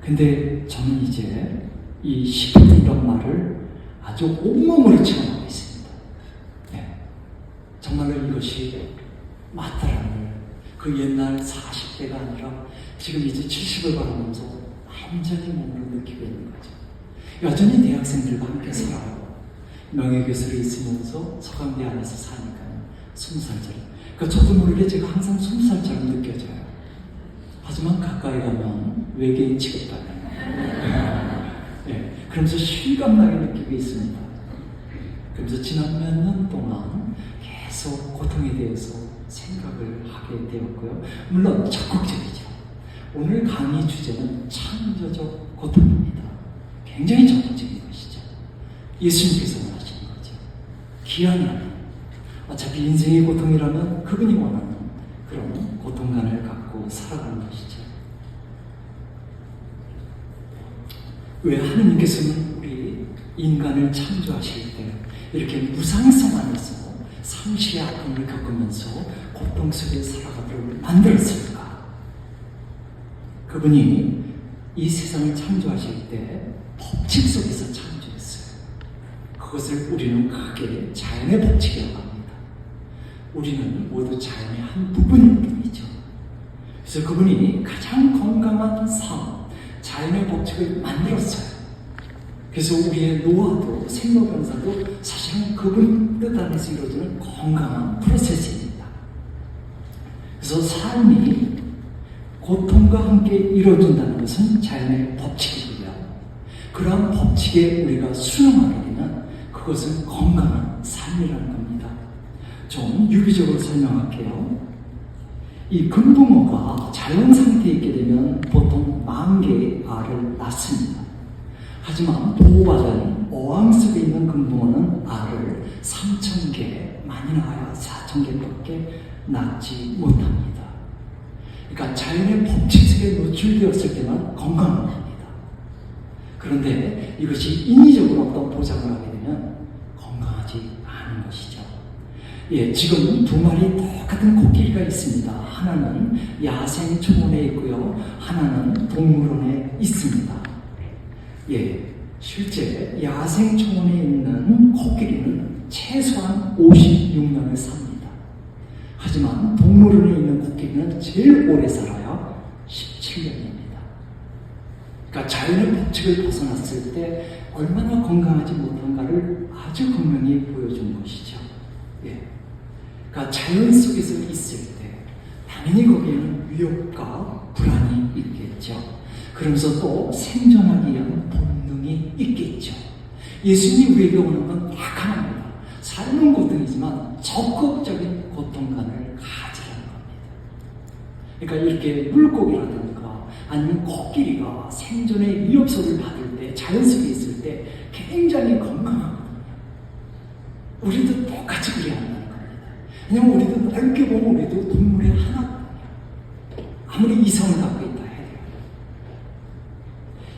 근데 저는 이제 이 10분이란 말을 아주 온몸으로 체험하고 있습니다. 네. 정말로 이것이 맞다라는 그 옛날 40대가 아니라 지금 이제 70을 바라보면서 완전히 몸으로 느끼고 있는 거죠. 여전히 대학생들과 함께 살아요. 명예교수를 있으면서 서강대 안에서 사니까요. 20살짜리. 그러니까 저도 모르게 제가 항상 20살처럼 느껴져요. 하지만 가까이 가면 외계인 취급받아요. 네. 그러면서 실감나게 느끼고 있습니다. 그러면서 지난 몇 년 동안 계속 고통에 대해서 생각을 하게 되었고요. 물론 적극적이죠. 오늘 강의 주제는 창조적 고통입니다. 굉장히 적극적인 것이죠. 예수님께서 원하시는 거죠. 기한이라면 어차피 인생의 고통이라면 그분이 원하는 그런 고통관을 갖고 살아가는 것이죠. 왜 하느님께서는 우리 인간을 창조하실 때 이렇게 무상성 안에서 상실의 아픔을 겪으면서 고통 속에 살아가도록 만들었을까? 그분이 이 세상을 창조하실 때 법칙 속에서 창조했어요. 그것을 우리는 크게 자연의 법칙이라고 합니다. 우리는 모두 자연의 한 부분일 뿐이죠. 그래서 그분이 가장 건강한 삶, 자연의 법칙을 만들었어요. 그래서 우리의 노화도 생로병사도 사실은 그분 뜻 안에서 이루어지는 건강한 프로세스입니다. 그래서 삶이 고통과 함께 이루어진다는 것은 자연의 법칙이고요. 그러한 법칙에 우리가 순응하게 되면 그것은 건강한 삶이라는 겁니다. 좀 유기적으로 설명할게요. 이 금붕어가 자연 상태에 있게 되면 보통 10,000개의 알을 낳습니다. 하지만 보호받은 어항 속에 있는 금붕어는 알을 3,000개, 많이 낳아야 4,000개밖에 낳지 못합니다. 그러니까 자연의 법칙 속에 노출되었을 때만 건강한 겁니다. 그런데 이것이 인위적으로 어떤 보장을 하게 되면 건강하지 않은 것이죠. 예, 지금 2마리 똑같은 코끼리가 있습니다. 하나는 야생 초원에 있고요. 하나는 동물원에 있습니다. 예, 실제 야생 초원에 있는 코끼리는 최소한 56년을 삽니다. 하지만 동물원에 있는 코끼리는 제일 오래 살아야 17년입니다. 그러니까 자연의 법칙을 벗어났을 때 얼마나 건강하지 못한가를 아주 분명히 보여준 것이죠. 예. 그러니까 자연 속에서 있을 때 당연히 거기에는 위협과 불안이 있겠죠. 그러면서 또 생존하기 위한 본능이 있겠죠. 예수님이 우리에게 오는 건 딱 하나입니다. 삶은 고통이지만 적극적인 고통감을 가지라는 겁니다. 그러니까 이렇게 물고기라든가 아니면 코끼리가 생존의 위협소를 받을 때 자연 속에 있을 때 굉장히 건강하거든요. 우리도 똑같이 그래야 한다는 겁니다. 왜냐면 우리도 넓게 보면 우리도 동물의 하나거든요. 아무리 이성을 갖고 있다 해도.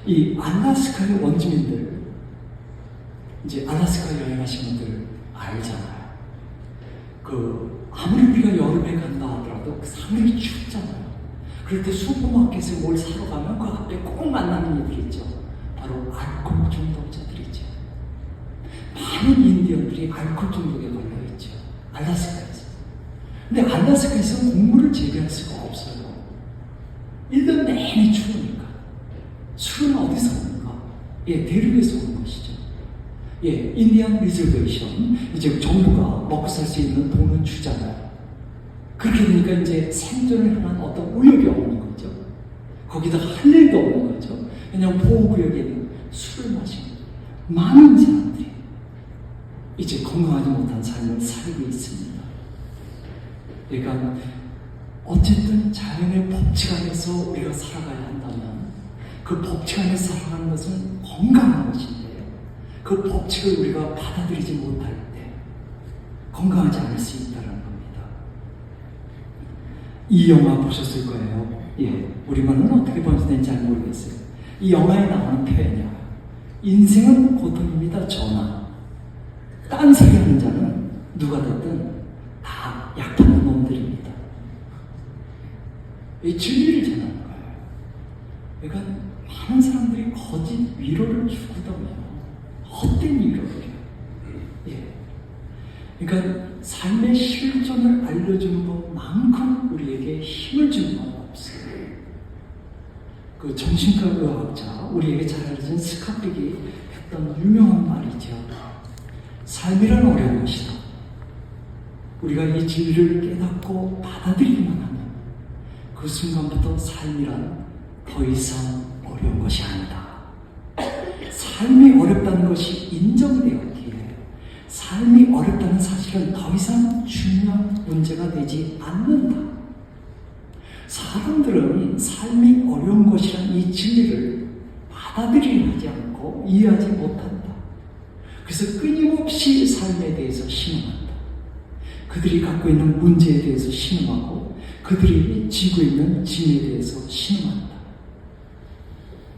이 알라스카의 원주민들, 이제 알라스카 여행하신 분들 알잖아요. 아무리 우리가 여름에 간다 하더라도 상당히 춥잖아요. 그럴 때 슈퍼마켓에 뭘 사러 가면 그 앞에 꼭 만나는 이들이 있죠. 바로 알코올 중독자들이죠. 많은 인디언들이 알코올 중독에 걸려있죠. 알라스카에서. 근데 알라스카에서 곡물을 재배할 수가 없어요. 일단 내내 추우니까. 술은 어디서 오는가? 대륙에서 오는 것이죠. 인디안 리저베이션, 이제 정부가 먹고 살 수 있는 돈은 주잖아요. 그렇게 되니까 이제 생존을 향한 어떤 우욕이 없는 거죠. 거기다 할 일도 없는 거죠. 왜냐하면 보호구역에는 술을 마시는 많은 사람들이 이제 건강하지 못한 삶을 살고 있습니다. 그러니까 어쨌든 자연의 법칙 안에서 우리가 살아가야 한다면 그 법칙 안에서 살아가는 것은 건강한 것인데 그 법칙을 우리가 받아들이지 못할 때 건강하지 않을 수 있다는 겁니다. 이 영화 보셨을 거예요. 우리말로는 어떻게 번역된지 잘 모르겠어요. 이 영화에 나오는 표현이야. 인생은 고통입니다. 전하. 딴소리 하는 자는 누가 됐든 다 약한 놈들입니다. 이 진리를 전하는 거예요. 그러니까 많은 사람들이 거짓 위로를 주거든요. 헛된 위로를요. 그러니까 삶의 실존을 알려주는 것만큼 우리에게 힘을 주는 건 없어요. 그 정신과 의학자, 우리에게 잘 알려진 스카펙이 했던 유명한 말이죠. 삶이란 어려운 것이다. 우리가 이 진리를 깨닫고 받아들이기만 하면 그 순간부터 삶이란 더 이상 어려운 것이 아니다. 삶이 어렵다는 것이 인정되었기에 삶이 어렵다는 사실은 더 이상 중요한 문제가 되지 않는다. 사람들은 삶이 어려운 것이란 이 진리를 받아들이려 하지 않고 이해하지 못한다. 그래서 끊임없이 삶에 대해서 신음한다. 그들이 갖고 있는 문제에 대해서 신음하고 그들이 지고 있는 짐에 대해서 신음한다.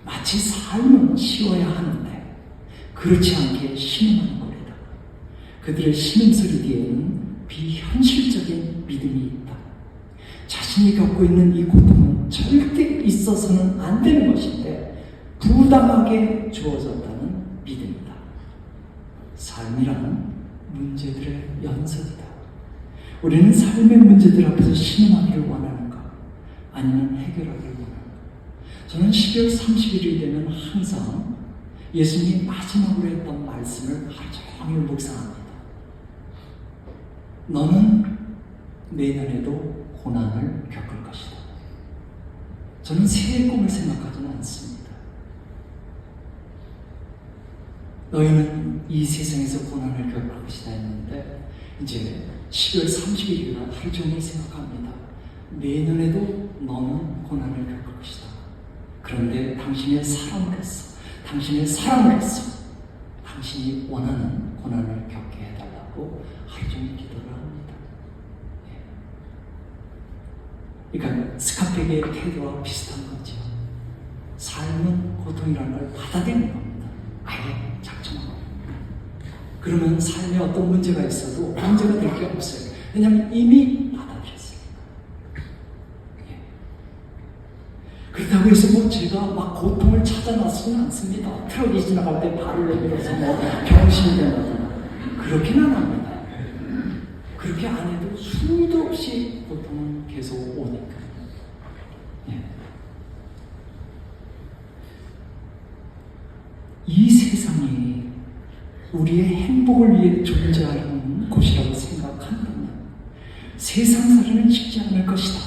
마치 삶은 쉬워야 하는데 그렇지 않게 신음하는 거리다. 그들의 신음소리 뒤에는 비현실적인 믿음이 있다. 자신이 겪고 있는 이 고통은 절대 있어서는 안 되는 것인데 부당하게 주어졌다는 믿음이다. 삶이라는 문제들의 연속이다. 우리는 삶의 문제들 앞에서 신음하기를 원하는가? 아니면 해결하기를 원하는가? 저는 12월 30일이 되면 항상 예수님이 마지막으로 했던 말씀을 하루 종일 묵상합니다. 너는 내년에도 고난을 겪을 것이다. 저는 새해 꿈을 생각하지는 않습니다. 너희는 이 세상에서 고난을 겪을 것이다 했는데 이제 12월 30일이라 하루 종일 생각합니다. 내년에도 너는 고난을 겪을 것이다. 그런데 당신의 사랑으로서, 당신의 사랑으로서 당신이 원하는 고난을 겪게 해달라고 하루 종일 기도를 합니다. 그러니까 스카펙의 태도와 비슷한 거죠. 삶은 고통이라는 걸 받아들이는 겁니다. 아예 작정하고. 그러면 삶에 어떤 문제가 있어도 문제가 될 게 없어요. 왜냐하면 이미 받아들였으니까. 그렇다고 해서 뭐 제가 막 고통을 찾아놨지는 않습니다. 트럭이 지나갈 때 발을 내밀어서 뭐 병신이 된다거나 그렇게는 안 합니다. 그렇게 안 해도 수도 없이 고통은 계속 오니까. 이 세상이 우리의 행복을 위해 존재하는 곳이라고 생각한다면 세상 살이는 쉽지 않을 것이다.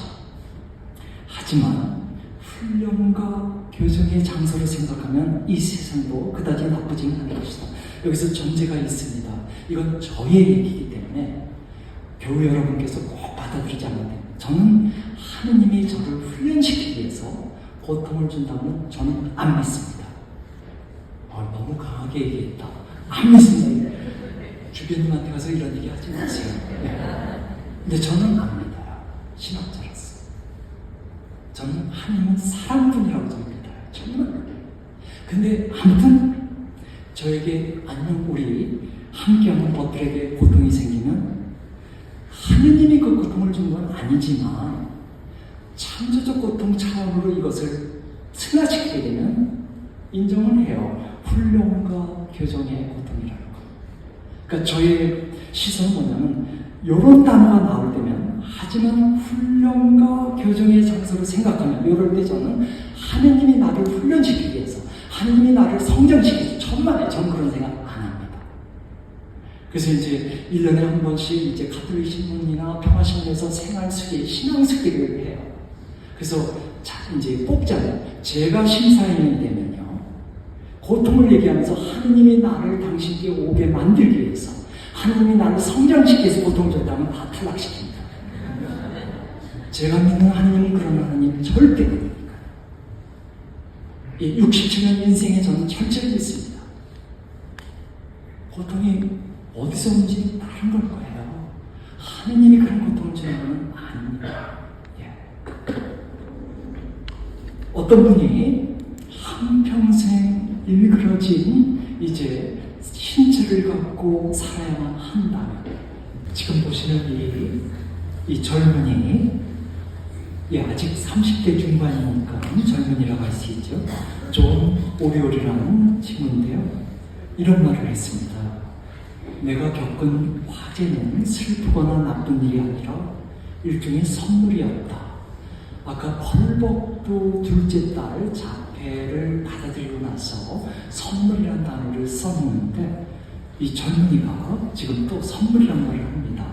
하지만 훈련과 교정의 장소를 생각하면 이 세상도 그다지 나쁘지 않을 것이다. 여기서 전제가 있습니다. 이건 저의 얘기이기 때문에 교우 여러분께서 꼭 받아들이지 않으면 됩니다. 저는 하느님이 저를 훈련시키기 위해서 고통을 준다면 저는 안 믿습니다. 너무 강하게 강하게 얘기했다. 아무 생각이 주변님한테 가서 이런 얘기 하지 마세요. 네. 근데 저는 안 믿어요. 신학자로서. 저는 하나님은 사랑분이라고 저는 믿어요. 정말. 근데 아무튼 저에게 아니면 우리 함께하는 것들에게 고통이 생기면 하느님이 그 고통을 준 건 아니지만 창조적 고통 차원으로 이것을 승화시키게 되면 인정을 해요. 훈련과 교정의 고통이라는 거. 그러니까 저의 시선은 뭐냐면 이런 단어가 나올 때면 하지만 훈련과 교정의 장소를 생각하면 이럴 때 저는 하느님이 나를 훈련시키기 위해서 하느님이 나를 성장시키기 위해서 천만에 저는 그런 생각 안 합니다. 그래서 이제 1년에 한 번씩 이제 가톨릭 신문이나 평화신문에서 생활수계, 신앙수계를 해요. 그래서 이제 뽑자면 제가 심사위원이 되면요. 고통을 얘기하면서 하느님이 나를 당신께 오게 만들기 위해서 하느님이 나를 성장시키기 위해서 고통을 줬다면 다 탈락시킵니다. 제가 믿는 하느님은 그런 하느님 절대 아닙니다. 67년 인생에 저는 철저히 믿습니다. 고통이 어디서 오는지 다른 걸 거예요. 하느님이 그런 고통을 주는 건 아닙니다. 어떤 분이 한평생 일그러진 이제 신체를 갖고 살아야만 한다면 지금 보시는 이 젊은이 아직 30대 중반이니까 젊은이라고 할 수 있죠. 존 오리올이라는 친구인데요. 이런 말을 했습니다. 내가 겪은 화재는 슬프거나 나쁜 일이 아니라 일종의 선물이었다. 아까 펄벅도 둘째 딸 자폐를 받아들이고 나서 선물이라는 단어를 썼는데 이 젊은이가 지금 또 선물이라는 말을 합니다.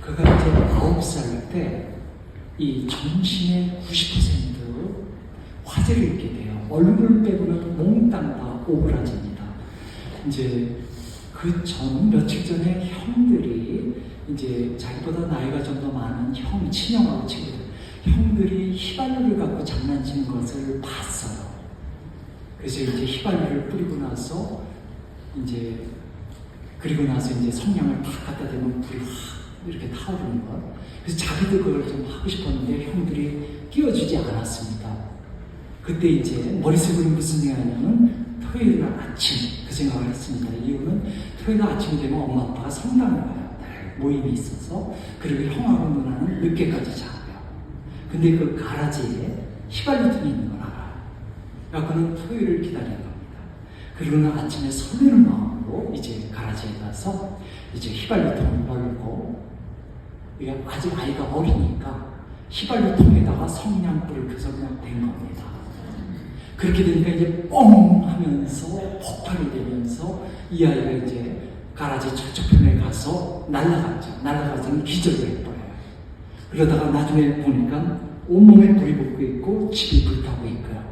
그가 이제 9살 때 이 정신의 90% 화제를 입게 돼요. 얼굴 빼고는 몽땅 다 오그라집니다. 이제 그 전 며칠 전에 형들이 이제 자기보다 나이가 좀 더 많은 형, 친형하고 친구들 형들이 휘발유를 갖고 장난치는 것을 봤어요. 그래서 이제 휘발유를 뿌리고 나서 이제 그리고 나서 이제 성냥을 탁 갖다 대면 불이 확 이렇게 타오르는 것. 그래서 자기도 그걸 좀 하고 싶었는데 형들이 끼워주지 않았습니다. 그때 이제 머릿속으로 무슨 생각이냐면 토요일 날 아침 그 생각을 했습니다. 이유는 토요일 날 아침이 되면 엄마 아빠가 성당을 가요. 모임이 있어서. 그리고 형하고 누나는 늦게까지 자요. 근데 그 가라지에 휘발유 통이 있는 걸 알아요. 그러니까 그는 토요일을 기다리는 겁니다. 그리고는 아침에 설레는 마음으로 이제 가라지에 가서 이제 휘발유 통을 걸고 이게 아직 아이가 어리니까 휘발유 통에다가 성냥불을 켜서 그냥 댄 겁니다. 그렇게 되니까 이제 뻥 하면서 폭발이 되면서 이 아이가 이제 가라지 저쪽 편에 가서 날아갔죠. 날아가서는 기절을 해버려요. 그러다가 나중에 보니까 온몸에 불이 붙고 있고 집이 불타고 있고요.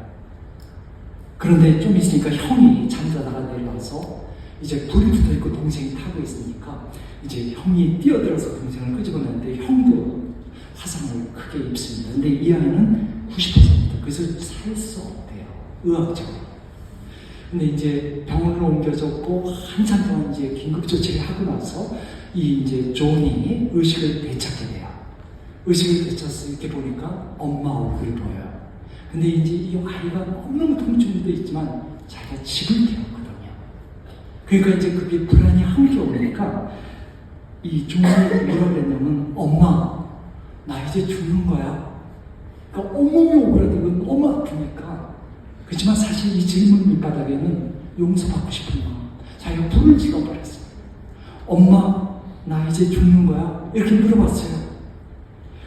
그런데 좀 있으니까 형이 잠자다가 내려와서 이제 불이 붙어 있고 동생이 타고 있으니까 이제 형이 뛰어들어서 동생을 끄집어내는데 형도 화상을 크게 입습니다. 근데 이 아이는 90% 그래서 살 수 없대요. 의학적으로. 근데 이제 병원으로 옮겨졌고 한참 동안 이제 긴급 조치를 하고 나서 이 이제 존이 의식을 되찾게 돼요. 의식을 되찾아서 이렇게 보니까 엄마 얼굴이 보여요. 근데 이제 이 아이가 너무너무 통증도 있지만 자기가 집을 태웠거든요. 그러니까 이제 그게 불안이 함께 오니까 이 존이 뭐라 그랬냐면 엄마 나 이제 죽는 거야. 그러니까 온몸이 오그라들고 너무 아프니까 그렇지만 사실 이 질문 밑바닥에는 용서받고 싶은 마음 자기가 불을 찍어버렸어요. 엄마 나 이제 죽는 거야? 이렇게 물어봤어요.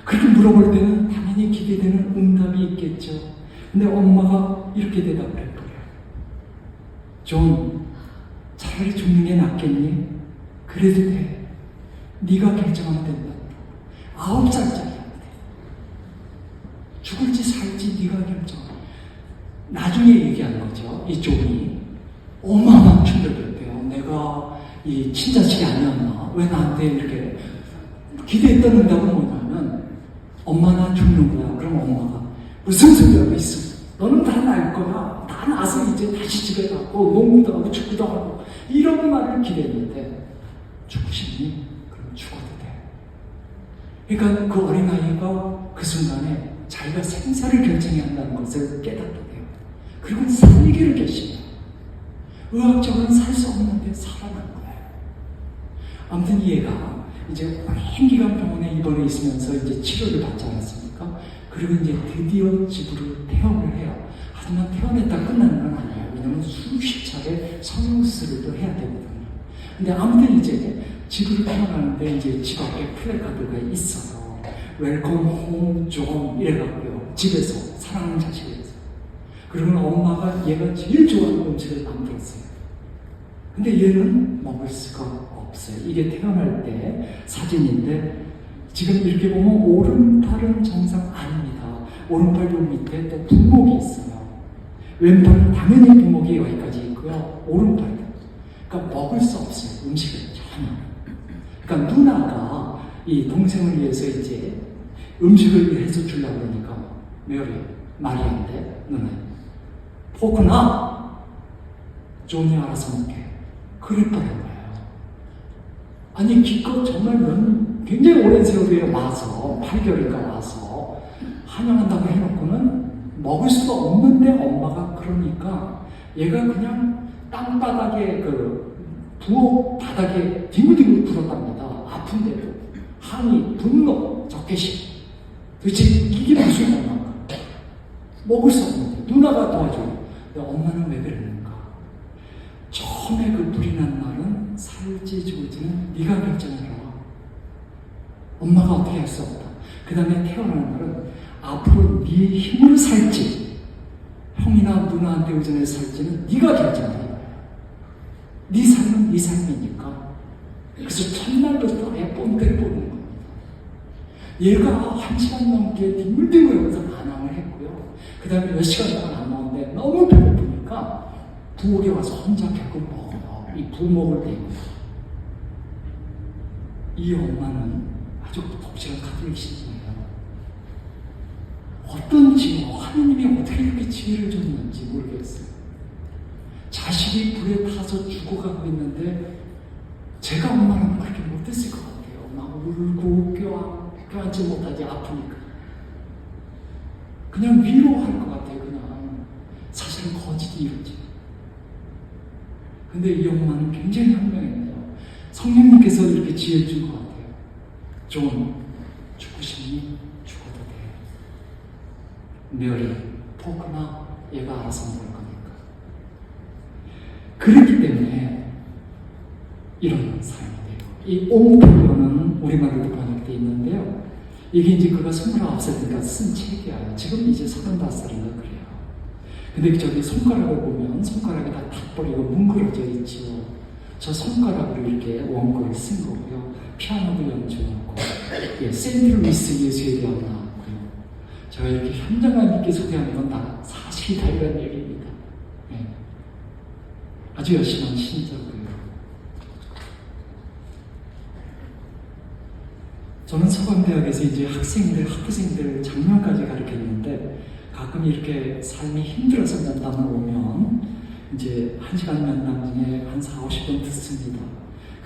그렇게 물어볼 때는 당연히 기대되는 응답이 있겠죠. 근데 엄마가 이렇게 대답을 해버려요. 존, 차라리 죽는 게 낫겠니? 그래도 돼. 네가 결정하면 된다. 9살짜리한테 죽을지 살지 네가 결정해. 나중에 얘기한 거죠. 이 존이 어마어마한 충격이었대요. 내가 이 친자식이 아니었나? 왜 나한테 이렇게 기대했던 응답은 뭐냐면 엄마 나 죽는 거야. 그럼 엄마가 무슨 소리 하고 있어? 너는 다 날 거야. 다 나서 이제 다시 집에 가고 농구도 하고 축구도 하고 이런 말을 기대했는데 죽으시니 그럼 죽어도 돼. 그러니까 그 어린아이가 그 순간에 자기가 생사를 결정해야 한다는 것을 깨닫게 돼요. 그리고 살기를 결심해요. 의학적으로는 살 수 없는데 살아난 거예요. 아무튼 이 애가 이제 오랜 기간 병원에 입원해 있으면서 이제 치료를 받지 않았습니까? 그리고 이제 드디어 집으로 퇴원을 해요. 하지만 퇴원했다 끝나는 건 아니에요. 왜냐면 수십 차례 성형수술도 해야 되거든요. 근데 아무튼 이제 집으로 퇴원하는데 이제 집 앞에 플래카드가 있어요. 웰컴 홈 존 이래갖고요. 집에서 사랑하는 자식을 해서. 그러면 엄마가 얘가 제일 좋아하는 음식을 만들었어요. 근데 얘는 먹을 수가 없어요. 이게 태어날 때 사진인데 지금 이렇게 보면 오른팔은 정상 아닙니다. 오른팔 요 밑에 또 부목이 있어요. 왼팔은 당연히 부목이 여기까지 있고요. 오른팔. 그러니까 먹을 수 없어요. 음식을 전혀. 그러니까 누나가 이 동생을 위해서 이제 음식을 해서 주려고 그러니까 메리, 마리아인데 누나 포크나 존이 알아서 먹게. 그랬다는 거예요. 아니 기껏 정말 굉장히 오랜 세월에 와서 8개월인가 와서 환영한다고 해놓고는 먹을 수가 없는데 엄마가 그러니까 얘가 그냥 땅바닥에 그 부엌 바닥에 뒹굴뒹굴 불었답니다. 아픈데도 항의, 분노, 적개심. 도대체 이게 무슨 엄마인가? 먹을 수 없는데 누나가 도와줘요. 근데 엄마는 왜 그랬는가? 처음에 그 불이 난 날은 살지 죽을지는 네가 결정해라. 엄마가 어떻게 할 수 없다. 그 다음에 태어나는 날은 앞으로 네 힘으로 살지 형이나 누나한테 의존해서 살지는 네가 결정해. 네 삶은 네 삶이니까. 그래서 첫날부터 아예 뽐때를 보는 겁니다. 얘가 1시간 넘게 뒹굴뒹굴하면서 반항을 했고요. 그 다음에 몇 시간 동안 안 나오는데 너무 배고프니까 부엌에 와서 혼자 결국 먹어요. 이 부먹을 대고. 이 엄마는 아주 독실한 카톨릭 신앙이에요. 어떤 지혜로 하느님이 어떻게 이렇게 지혜를 줬는지 모르겠어요. 자식이 불에 타서 죽어가고 있는데 제가 엄마는 그렇게 못했을 것 같아요. 막 울고 껴안지 못하지 아프니까. 그냥 위로할 것 같아요. 그냥 사실은 거짓이 이러지. 근데 이 엄마는 굉장히 현명했네요. 성령님께서 이렇게 지혜 준 것 같아요. 좀 죽고 싶니? 죽어도 돼. 메리, 포크나 얘가 알아서 먹을 거니까. 그렇기 때문에 이런 사람이 돼요. 이 옹표는 우리말로도 번역되어 있는데요. 이게 이제 그가 29살이니까 쓴 책이야. 지금 이제 35살인가 그래요. 근데 저기 손가락을 보면 손가락이 다 탁버리고 뭉그러져 있지요. 저 손가락으로 이렇게 원고를 쓴 거고요. 피아노도 연주하고, 세인트루이스 예수에 대한 나왔고요. 제가 이렇게 현장감 있게 소개하는 건 다 사실이다 이런 얘기입니다. 네. 아주 열심한 신자고요. 저는 서강대학에서 이제 학부생들 작년까지 가르쳤는데 가끔 이렇게 삶이 힘들어서 면담을 오면 이제 1시간 면담 중에 한 40-50분 듣습니다.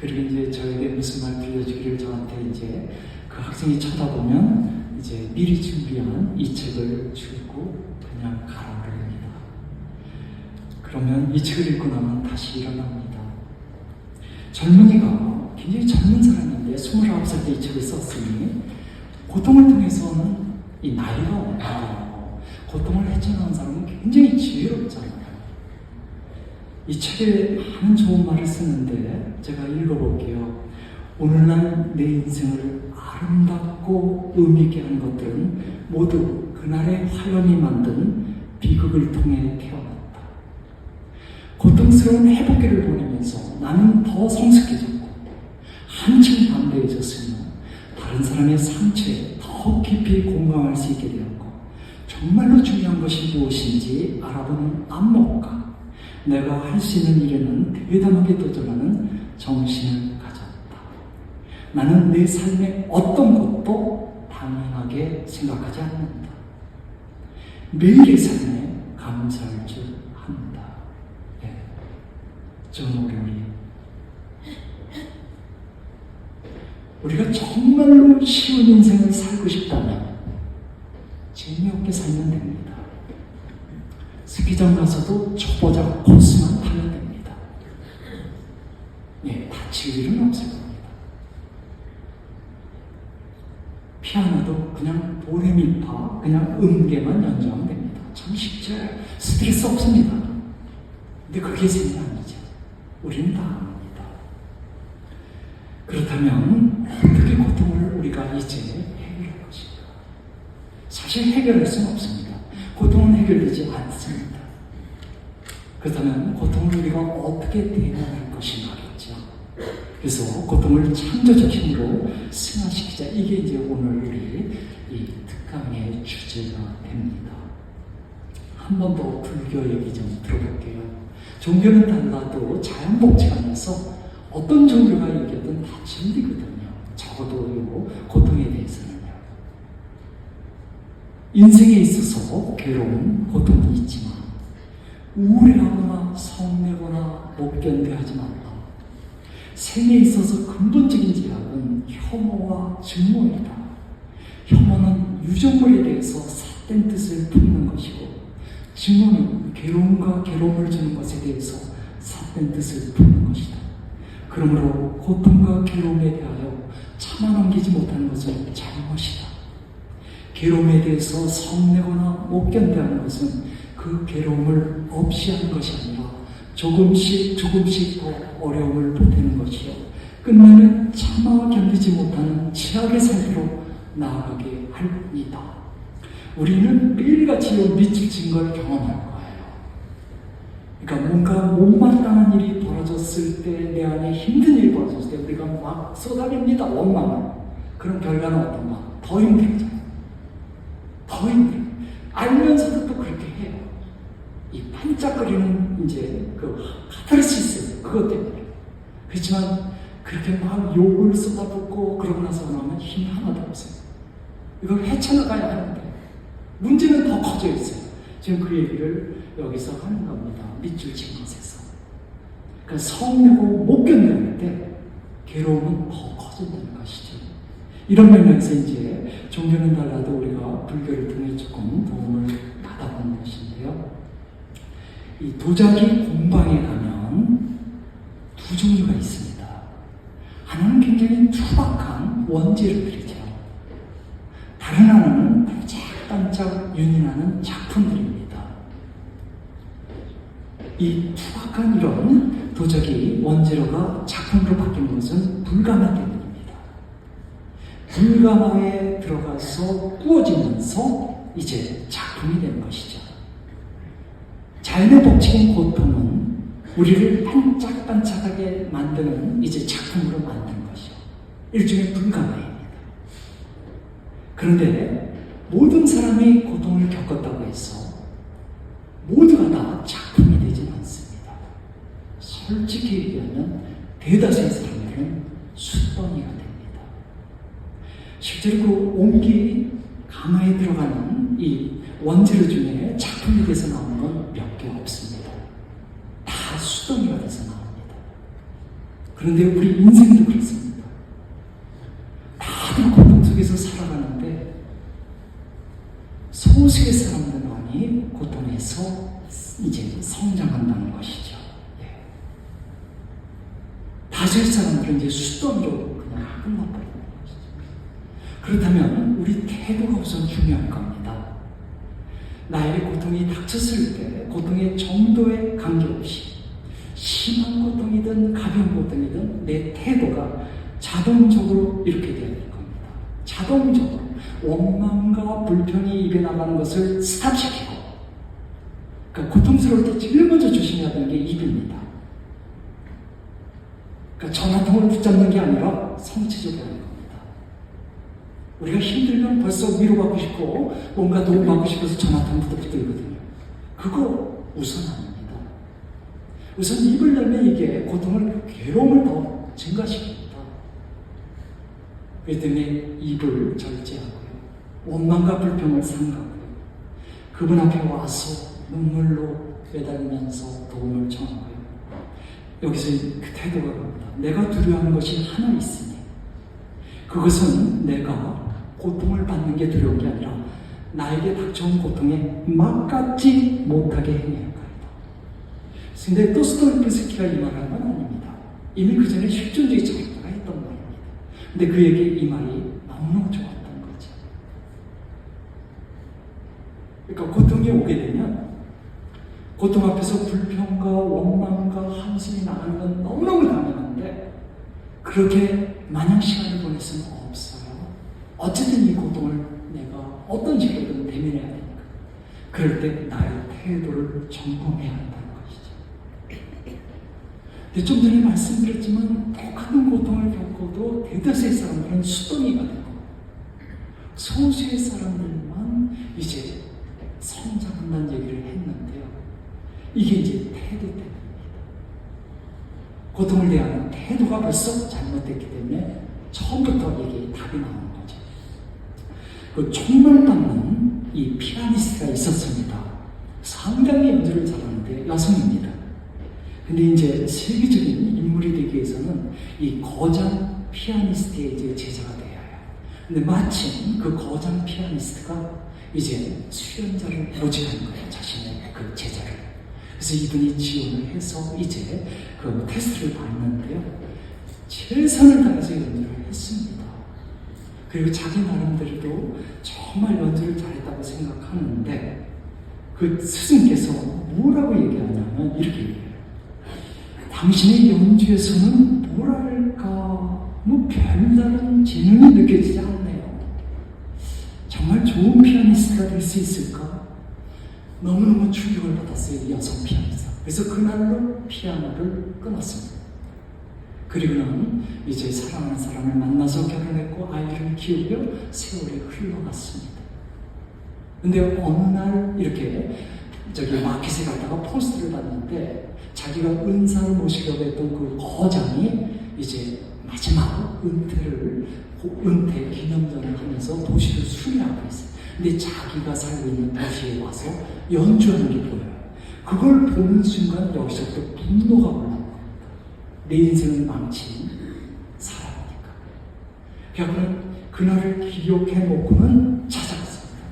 그리고 이제 저에게 무슨 말 들려주기를 저한테 이제 그 학생이 쳐다보면 이제 미리 준비한 이 책을 주고 그냥 가라 그럽니다. 그러면 이 책을 읽고 나면 다시 일어납니다. 젊은이가 굉장히 젊은 사람인데 29살 때 이 책을 썼으니 고통을 통해서는 이 나이가 없고 고통을 헤쳐나온 사람은 굉장히 지혜롭잖아요. 이 책에 많은 좋은 말을 쓰는데 제가 읽어볼게요. 오늘날 내 인생을 아름답고 의미있게 하는 것들은 모두 그날의 화염이 만든 비극을 통해 태어났다. 고통스러운 회복기를 보내면서 나는 더 성숙해졌고 한층 담대해졌으며 다른 사람의 상처에 더 깊이 공감할 수 있게 되었고 정말로 중요한 것이 무엇인지 알아보는 안목과 내가 할 수 있는 일에는 대담하게 도전하는 정신을 가졌다. 나는 내 삶의 어떤 것도 당연하게 생각하지 않는다. 매일의 삶에 감사할 줄 합니다. 예. 저는 우리가 정말로 쉬운 인생을 살고 싶다면 재미없게 살면 됩니다. 스키장 가서도 초보자 코스만 타면 됩니다. 예, 다칠 일은 없을 겁니다. 피아노도 그냥 도레미파 그냥 음계만 연주하면 됩니다. 참 쉽죠. 스트레스 없습니다. 근데 그게 생이 아니죠. 우리는 다 압니다. 그렇다면 어떻게 고통을 우리가 이제 해결할 것인가? 사실 해결할 수는 없습니다. 고통은 해결되지 않습니다. 그렇다면 고통을 우리가 어떻게 대응할 것인가겠죠. 그래서 고통을 창조적 힘으로 승화시키자. 이게 이제 오늘 우리 이 특강의 주제가 됩니다. 한 번 더 불교 얘기 좀 들어볼게요. 종교는 달라도 자연복지관에서 어떤 종교가 얘기하든 다 진리거든요. 적어도 이 고통에 대해서는요. 인생에 있어서 괴로운 고통은 있지만 우울해하거나 성내거나 못 견뎌하지 말라. 생에 있어서 근본적인 제약은 혐오와 증오이다. 혐오는 유전물에 대해서 삿된 뜻을 품는 것이고, 증오는 괴로움과 괴로움을 주는 것에 대해서 삿된 뜻을 품는 것이다. 그러므로 고통과 괴로움에 대하여 참아 넘기지 못하는 것은 잘못이다. 괴로움에 대해서 성내거나 못 견뎌하는 것은 그 괴로움을 없이 하는 것이 아니라 조금씩 더 어려움을 보태는 것이요, 끝내는 참아 견디지 못하는 최악의 상태로 나아가게 할 뿐이다. 우리는 매일같이 미치친 걸 경험할 거예요. 그러니까 뭔가 못마땅한 일이 벌어졌을 때, 내 안에 힘든 일이 벌어졌을 때 우리가 막 쏟아냅니다. 원망을. 그런 결과는 어떤가? 더 힘들죠. 더 힘들어요. 알면서도 또 그렇게 해요. 이 반짝거리는 이제 그 카타르시스, 그것 때문에. 그렇지만 그렇게 막 욕을 쏟아붓고 그러고 나서 나면 힘이 하나도 없어요. 이걸 헤쳐나가야 하는데 문제는 더 커져 있어요. 지금 그 얘기를 여기서 하는 겁니다. 밑줄 친 것에서. 그러니까 성내고 못 견딜 때 괴로움은 더 커진다는 것이죠. 이런 면에서 이제 종교는 달라도 우리가 불교를 통해 조금 도움을 받아본 것인데요. 이 도자기 공방에 가면 두 종류가 있습니다. 하나는 굉장히 투박한 원재료들이죠. 다른 하나는 반짝반짝 윤이 나는 작품들입니다. 이 투박한 이런 도자기 원재료가 작품으로 바뀌는 것은 불가마 때문입니다. 불가마에 들어가서 구워지면서 이제 작품이 되는 것이죠. 자연의 법칙인 고통은 우리를 반짝반짝하게 만드는 이제 작품으로 만든 것이요, 일종의 불가마입니다. 그런데 모든 사람이 고통을 겪었다고 해서 모두가 다 작품이 되지는 않습니다. 솔직히 얘기하면 대다수의 사람들은 숫덩이가 됩니다. 실제로 그 옹기 가마에 들어가는 이 원재료 중에 작품이 돼서 나오는 건 몇 개 없습니다. 다 수덩이가 돼서 나옵니다. 그런데 우리 인생도 그렇습니다. 다들 고통 속에서 살아가는데 소수의 사람들만이 고통에서 이제 성장한다는 것이죠. 예. 다수의 사람들은 이제 수덩이로 그냥 끝나버리는 것이죠. 그렇다면 우리 태도가 우선 중요할 겁니다. 나에게 고통이 닥쳤을 때 고통의 정도에 관계없이 심한 고통이든 가벼운 고통이든 내 태도가 자동적으로 이렇게 되어야 될 겁니다. 자동적으로 원망과 불평이 입에 나가는 것을 스탑시키고, 그러니까 고통스러울 때 제일 먼저 조심해야 되는 게 입입니다. 그러니까 전화통을 붙잡는 게 아니라 성취적으로 하는 겁니다. 우리가 힘들면 벌써 위로받고 싶고 뭔가 도움받고 싶어서 전화통부터 붙들거든요. 그거 우선 아닙니다. 우선 입을 열면 이게 고통을, 괴로움을 더 증가시킵니다. 그렇기 때문에 입을 절제하고요, 원망과 불평을 삼가고요, 그분 앞에 와서 눈물로 매달리면서 도움을 청하고요. 여기서 그 태도가 그럽니다. 내가 두려워하는 것이 하나 있으니 그것은 내가 고통을 받는 게 두려운 게 아니라 나에게 닥쳐온 고통에 막받지 못하게 행해야 근데 도스토옙스키가 이 말을 한 건 아닙니다. 이미 그 전에 실존주의 작가가 했던 말입니다. 근데 그에게 이 말이 너무너무 좋았던 거죠. 그러니까 고통이 오게 되면 고통 앞에서 불평과 원망과 한숨이 나가는 건 너무너무 당연한데 그렇게 마냥 시간을 보낼 수는 없어요. 어쨌든 이 고통을 내가 어떤 식으로든 대면해야 되니까. 그럴 때 나의 태도를 점검해야 한다는 것이죠. 근데 좀 전에 말씀드렸지만 똑같은 고통을 겪어도 대다수의 사람들은 수동이가 되고 소수의 사람들만 이제 성장한다는 얘기를 했는데요. 이게 이제 태도 때문입니다. 고통을 대하는 태도가 벌써 잘못됐기 때문에 처음부터 이게 답이 나오는 거죠. 그 총괄받는 이 피아니스트가 있었습니다. 상당히 연주를 잘하는데 여성입니다. 근데 이제 세계적인 인물이 되기 위해서는 이 거장 피아니스트의 이제 제자가 되어야 해요. 근데 마침 그 거장 피아니스트가 이제 수련자를 모집한 거예요. 자신의 그 제자를. 그래서 이분이 지원을 해서 이제 그 테스트를 봤는데요. 최선을 다해서 연주를 했습니다. 그리고 자기 나름대로도 정말 연주를 잘했다고 생각하는데 그 스승께서 뭐라고 얘기하냐면 이렇게 얘기해요. 당신의 연주에서는 뭐랄까 뭐 별다른 재능이 느껴지지 않네요. 정말 좋은 피아니스트가 될 수 있을까? 너무너무 충격을 받았어요. 이 여성 피아니스트. 그래서 그날로 피아노를 끊었습니다. 그리고는 이제 사랑하는 사람을 만나서 결혼했고 아이를 키우며 세월이 흘러갔습니다. 근데 어느 날 이렇게 저기 마켓에 갔다가 포스트를 봤는데 자기가 은사를 모시려고 했던 그 거장이 이제 마지막 은퇴 기념전을 하면서 도시를 순회하고 있어요. 근데 자기가 살고 있는 도시에 와서 연주하는 게 보여요. 그걸 보는 순간 여기서부터 분노가 올라옵니다. 내 인생을 망친 사람이니까. 그래서 그날을 기억해 놓고는 찾아갔습니다.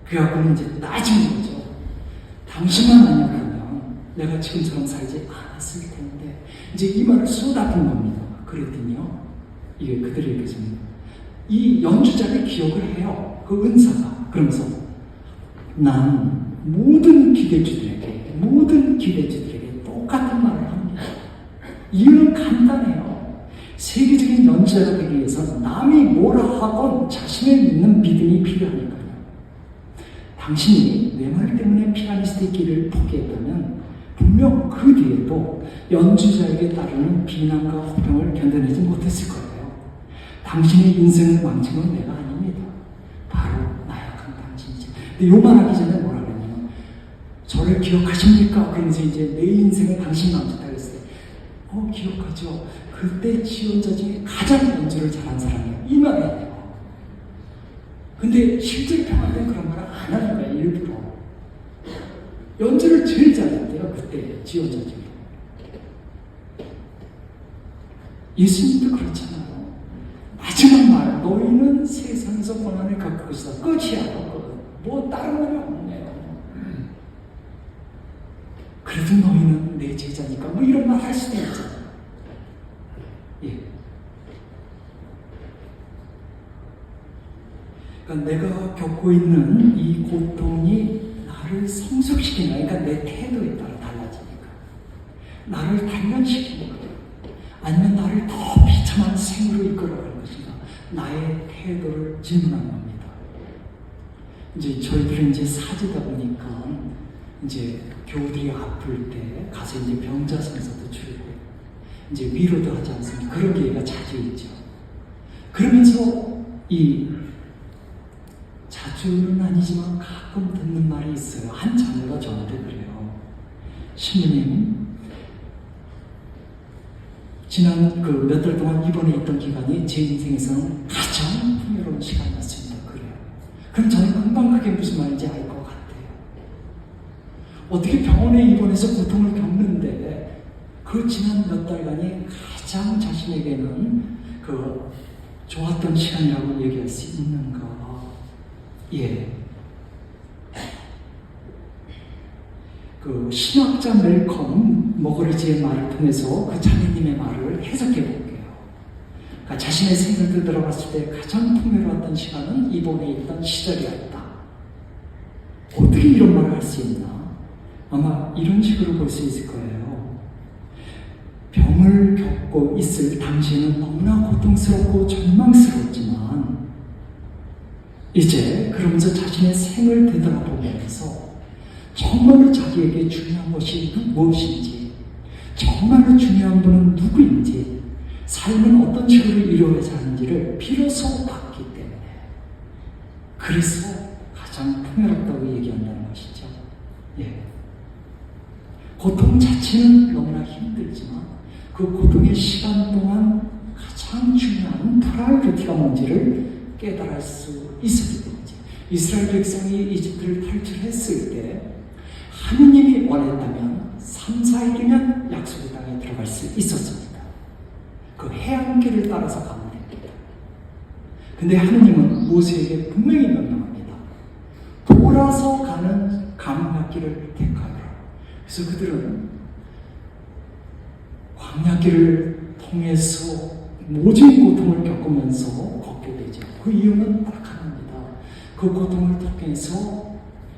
그래갖고는 이제 따지는 거죠. 당신만 아니라면 내가 지금처럼 살지 않았을 텐데 이제 이 말을 쏟아붓는 겁니다. 그랬더니요. 이게 그들의 얘기입니다. 이 연주자를 기억을 해요. 그 은사가. 그러면서 난 모든 기대주들에게 똑같은 말을 합니다. 이유는 간단해요. 세계적인 연주자가 되기 위해서 남이 뭐라 하건 자신을 믿는 믿음이 필요하니까요. 당신이 내 말 때문에 피아니스트의 길을 포기했다면 분명 그 뒤에도 연주자에게 따르는 비난과 호평을 견뎌내지 못했을 거예요. 당신의 인생을 망친 건 내가 아닙니다. 바로 나약한 당신이죠. 근데 요 말하기 전에 뭐라 그러냐면 저를 기억하십니까? 그러면서 이제 내 인생을 당신이 망쳤다 그랬을 때 기억하죠. 그때 지원자 중에 가장 연주를 잘한 사람이에요. 이 말이에요. 근데 실제 평할 때 그런 말을 안 하는 거예요. 일부러. 연주를 제일 잘했대요. 그때 지원자 중에. 예수님도 그렇잖아요. 마지막 말, 너희는 세상에서 고난을 겪고 있어. 끝이야. 뭐 다른 말이 없네요. 그래도 너희는 내 제자니까 뭐 이런 말 할 수도 있잖아요. 예. 그러니까 내가 겪고 있는 이 고통이 나를 성숙시키는, 그러니까 내 태도에 따라 달라지니까 나를 단련시키는 거예요. 아니면 나를 더 비참한 생으로 이끌어가는 것인가? 나의 태도를 질문하는 겁니다. 이제 저희들은 이제 사제다 보니까 이제 교우들이 아플 때 가서 이제 병자 선서도 주고 이제 위로도 하지 않습니까? 그런 기회가 자주 있죠. 그러면서 자주는 아니지만 가끔 듣는 말이 있어요. 한 자매가 저한테 그래요. 신부님, 지난 그 몇 달 동안 입원해 있던 기간이 제 인생에서는 가장 풍요로운 시간이었습니다. 그래요. 그럼 저는 금방 그게 무슨 말인지 알 것 같아요. 어떻게 병원에 입원해서 고통을 겪는데 그 지난 몇 달간이 가장 자신에게는 그 좋았던 시간이라고 얘기할 수 있는가? 예. 그 신학자 멜컴 머거리지의 말을 통해서 그 자매님의 말을 해석해 볼게요. 그러니까 자신의 생을 되돌아봤을 때 가장 풍요로웠던 시간은 입원해 있던 시절이었다. 어떻게 이런 말을 할 수 있나? 아마 이런 식으로 볼 수 있을 거예요. 병을 겪고 있을 당시에는 너무나 고통스럽고 절망스러웠지만 이제 그러면서 자신의 생을 되돌아보면서 정말로 자기에게 중요한 것이 무엇인지, 정말로 중요한 분은 누구인지, 삶은 어떤 식으로 이루어져야 하는지를 비로소 봤기 때문에 그래서 가장 풍요롭다고 얘기한다는 것이죠. 예. 고통 자체는 너무나 힘들지만 그 고통의 시간 동안 가장 중요한 프라이어리티가 뭔지를 깨달을 수 있었기 때문이지. 이스라엘 백성이 이집트를 탈출했을 때 하느님이 원했다면 3, 4일이면 약속의 땅에 들어갈 수 있었습니다. 그 해안길을 따라서 가면 됩니다. 근데 하느님은 모세에게 분명히 명령합니다. 돌아서 가는 광야길을 택하여라. 그래서 그들은 광야길을 통해서 모진 고통을 겪으면서 걷게 되죠. 그 이유는 딱 하나입니다. 그 고통을 통해서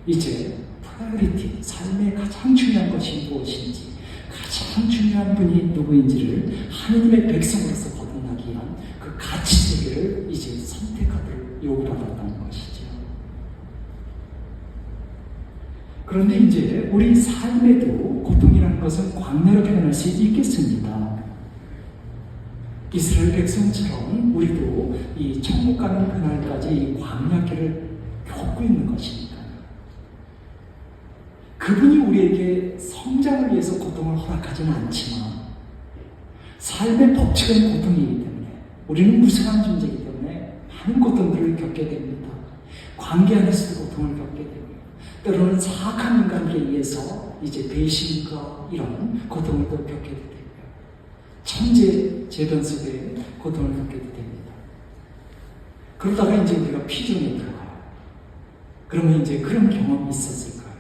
이제 프라이어리티, 삶의 가장 중요한 것이 무엇인지, 가장 중요한 분이 누구인지를 하느님의 백성으로서 거듭나기 위한 그 가치세계를 이제 선택하도록 요구받았다는 것이죠. 그런데 이제 우리 삶에도 고통이라는 것은 광야로 표현할 수 있겠습니다. 이스라엘 백성처럼 우리도 이 천국 가는 그날까지 이 광야길을 겪고 있는 것이니까요. 그분이 우리에게 성장을 위해서 고통을 허락하지는 않지만 삶의 법칙은 고통이기 때문에 우리는 무성한 존재이기 때문에 많은 고통들을 겪게 됩니다. 관계 안에서도 고통을 겪게 되고요. 때로는 사악한 인간들에 의해서 이제 배신과 이런 고통을 또 겪게 되고요. 천재 재변 속에 고통을 겪게 됩니다. 그러다가 이제 우리가 피정에 들어가요. 그러면 이제 그런 경험이 있었을까요?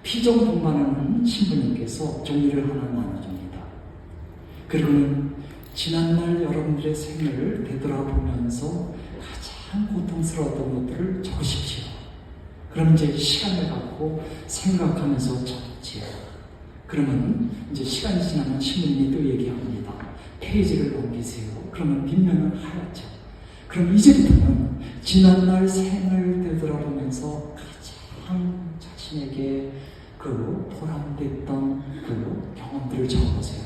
피정 동반하는 신부님께서 종이를 하나 나눠줍니다. 그리고는 지난날 여러분들의 생을 되돌아보면서 가장 고통스러웠던 것들을 적으십시오. 그럼 이제 시간을 갖고 생각하면서 적지요. 그러면 이제 시간이 지나면 신부님이 또 얘기합니다. 페이지를 넘기세요. 그러면 뒷면은 하얗죠. 그럼 이제부터는 지난날 생을 되돌아보면서 가장 자신에게 그 보람됐던 그 경험들을 적어보세요.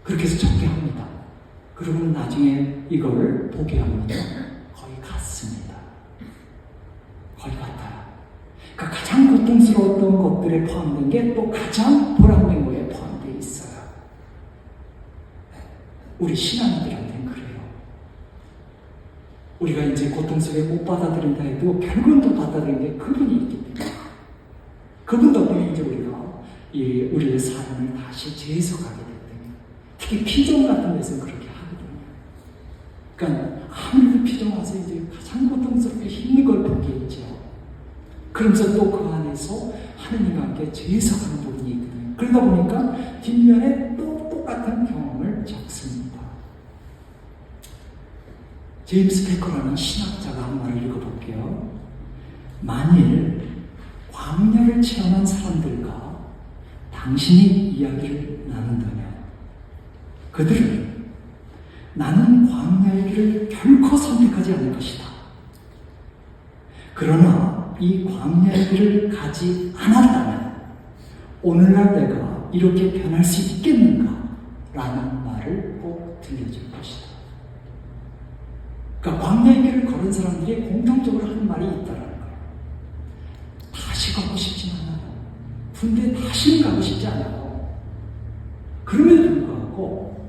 그렇게 해서 적게 합니다. 그러면 나중에 이걸 보게 하면 거의 같습니다. 거의 같아요. 그러니까 가장 고통스러웠던 것들에 포함된 게 또 가장 보람된 거에 포함되어 있어요. 우리 신앙인들한테는 그래요. 우리가 이제 고통 속에 못 받아들인다 해도 결국은 또 받아들이는 게 그분이 있기 때문에 그분 덕분에 이제 우리가 우리의 삶을 다시 재해석하게 됐거든요. 특히 피정 같은 데서는 그렇게 하거든요. 그러니까 아무래도 피정 와서 이제 가장 고통스럽게 힘든 걸 보겠죠. 그러면서 또 그 안에서 하느님과 함께 재해석하는 부분이 있거든요. 그러다 보니까 뒷면에 또 똑같은 경험을 적습니다. 제임스 패커라는 신학자가 한 말을 읽어볼게요. 만일 광야를 체험한 사람들과 당신이 이야기를 나눈다면 그들은 나는 광야의 길을 결코 선택하지 않을 것이다. 그러나 이 광야의 길을 가지 않았다면 오늘날 내가 이렇게 변할 수 있겠는가? 라는 말을 꼭 들려줄 것이다. 그러니까 광야의 길을 걸은 사람들이 공통적으로 하는 말이 있다는 거예요. 다시 가고 싶지 않아요. 군대 다시는 가고 싶지 않아요. 그럼에도 불구하고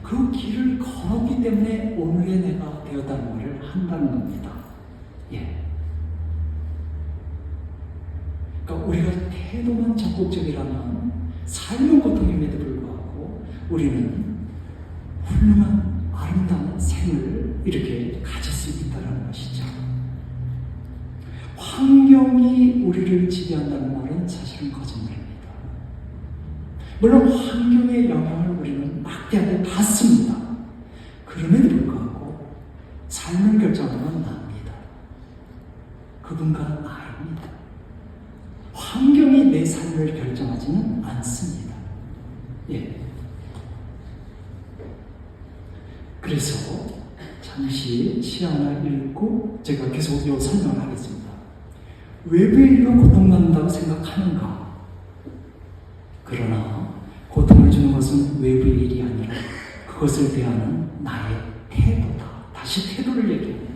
그 길을 걸었기 때문에 오늘의 내가 되었다는 말을 한다는 겁니다. 예. 그러니까 우리가 태도만 적극적이라면 삶은 고통임에도 불구하고 우리는 훌륭한 아름다운 생을 이렇게 가질 수 있다는 것이죠. 환경이 우리를 지배한다는 말은 사실은 거짓말입니다. 물론 환경의 영향을 우리는 막대하게 받습니다. 그럼에도 불구하고 삶을 결정하는 건 나입니다. 그분과 나입니다. 환경이 내 삶을 결정하지는 않습니다. 예. 그래서 잠시 시 하나 읽고 제가 계속 요 설명을 하겠습니다. 외부의 일로 고통받는다고 생각하는가? 그러나 고통을 주는 것은 외부의 일이 아니라 그것을 대하는 나의 태도다. 다시 태도를 얘기합니다.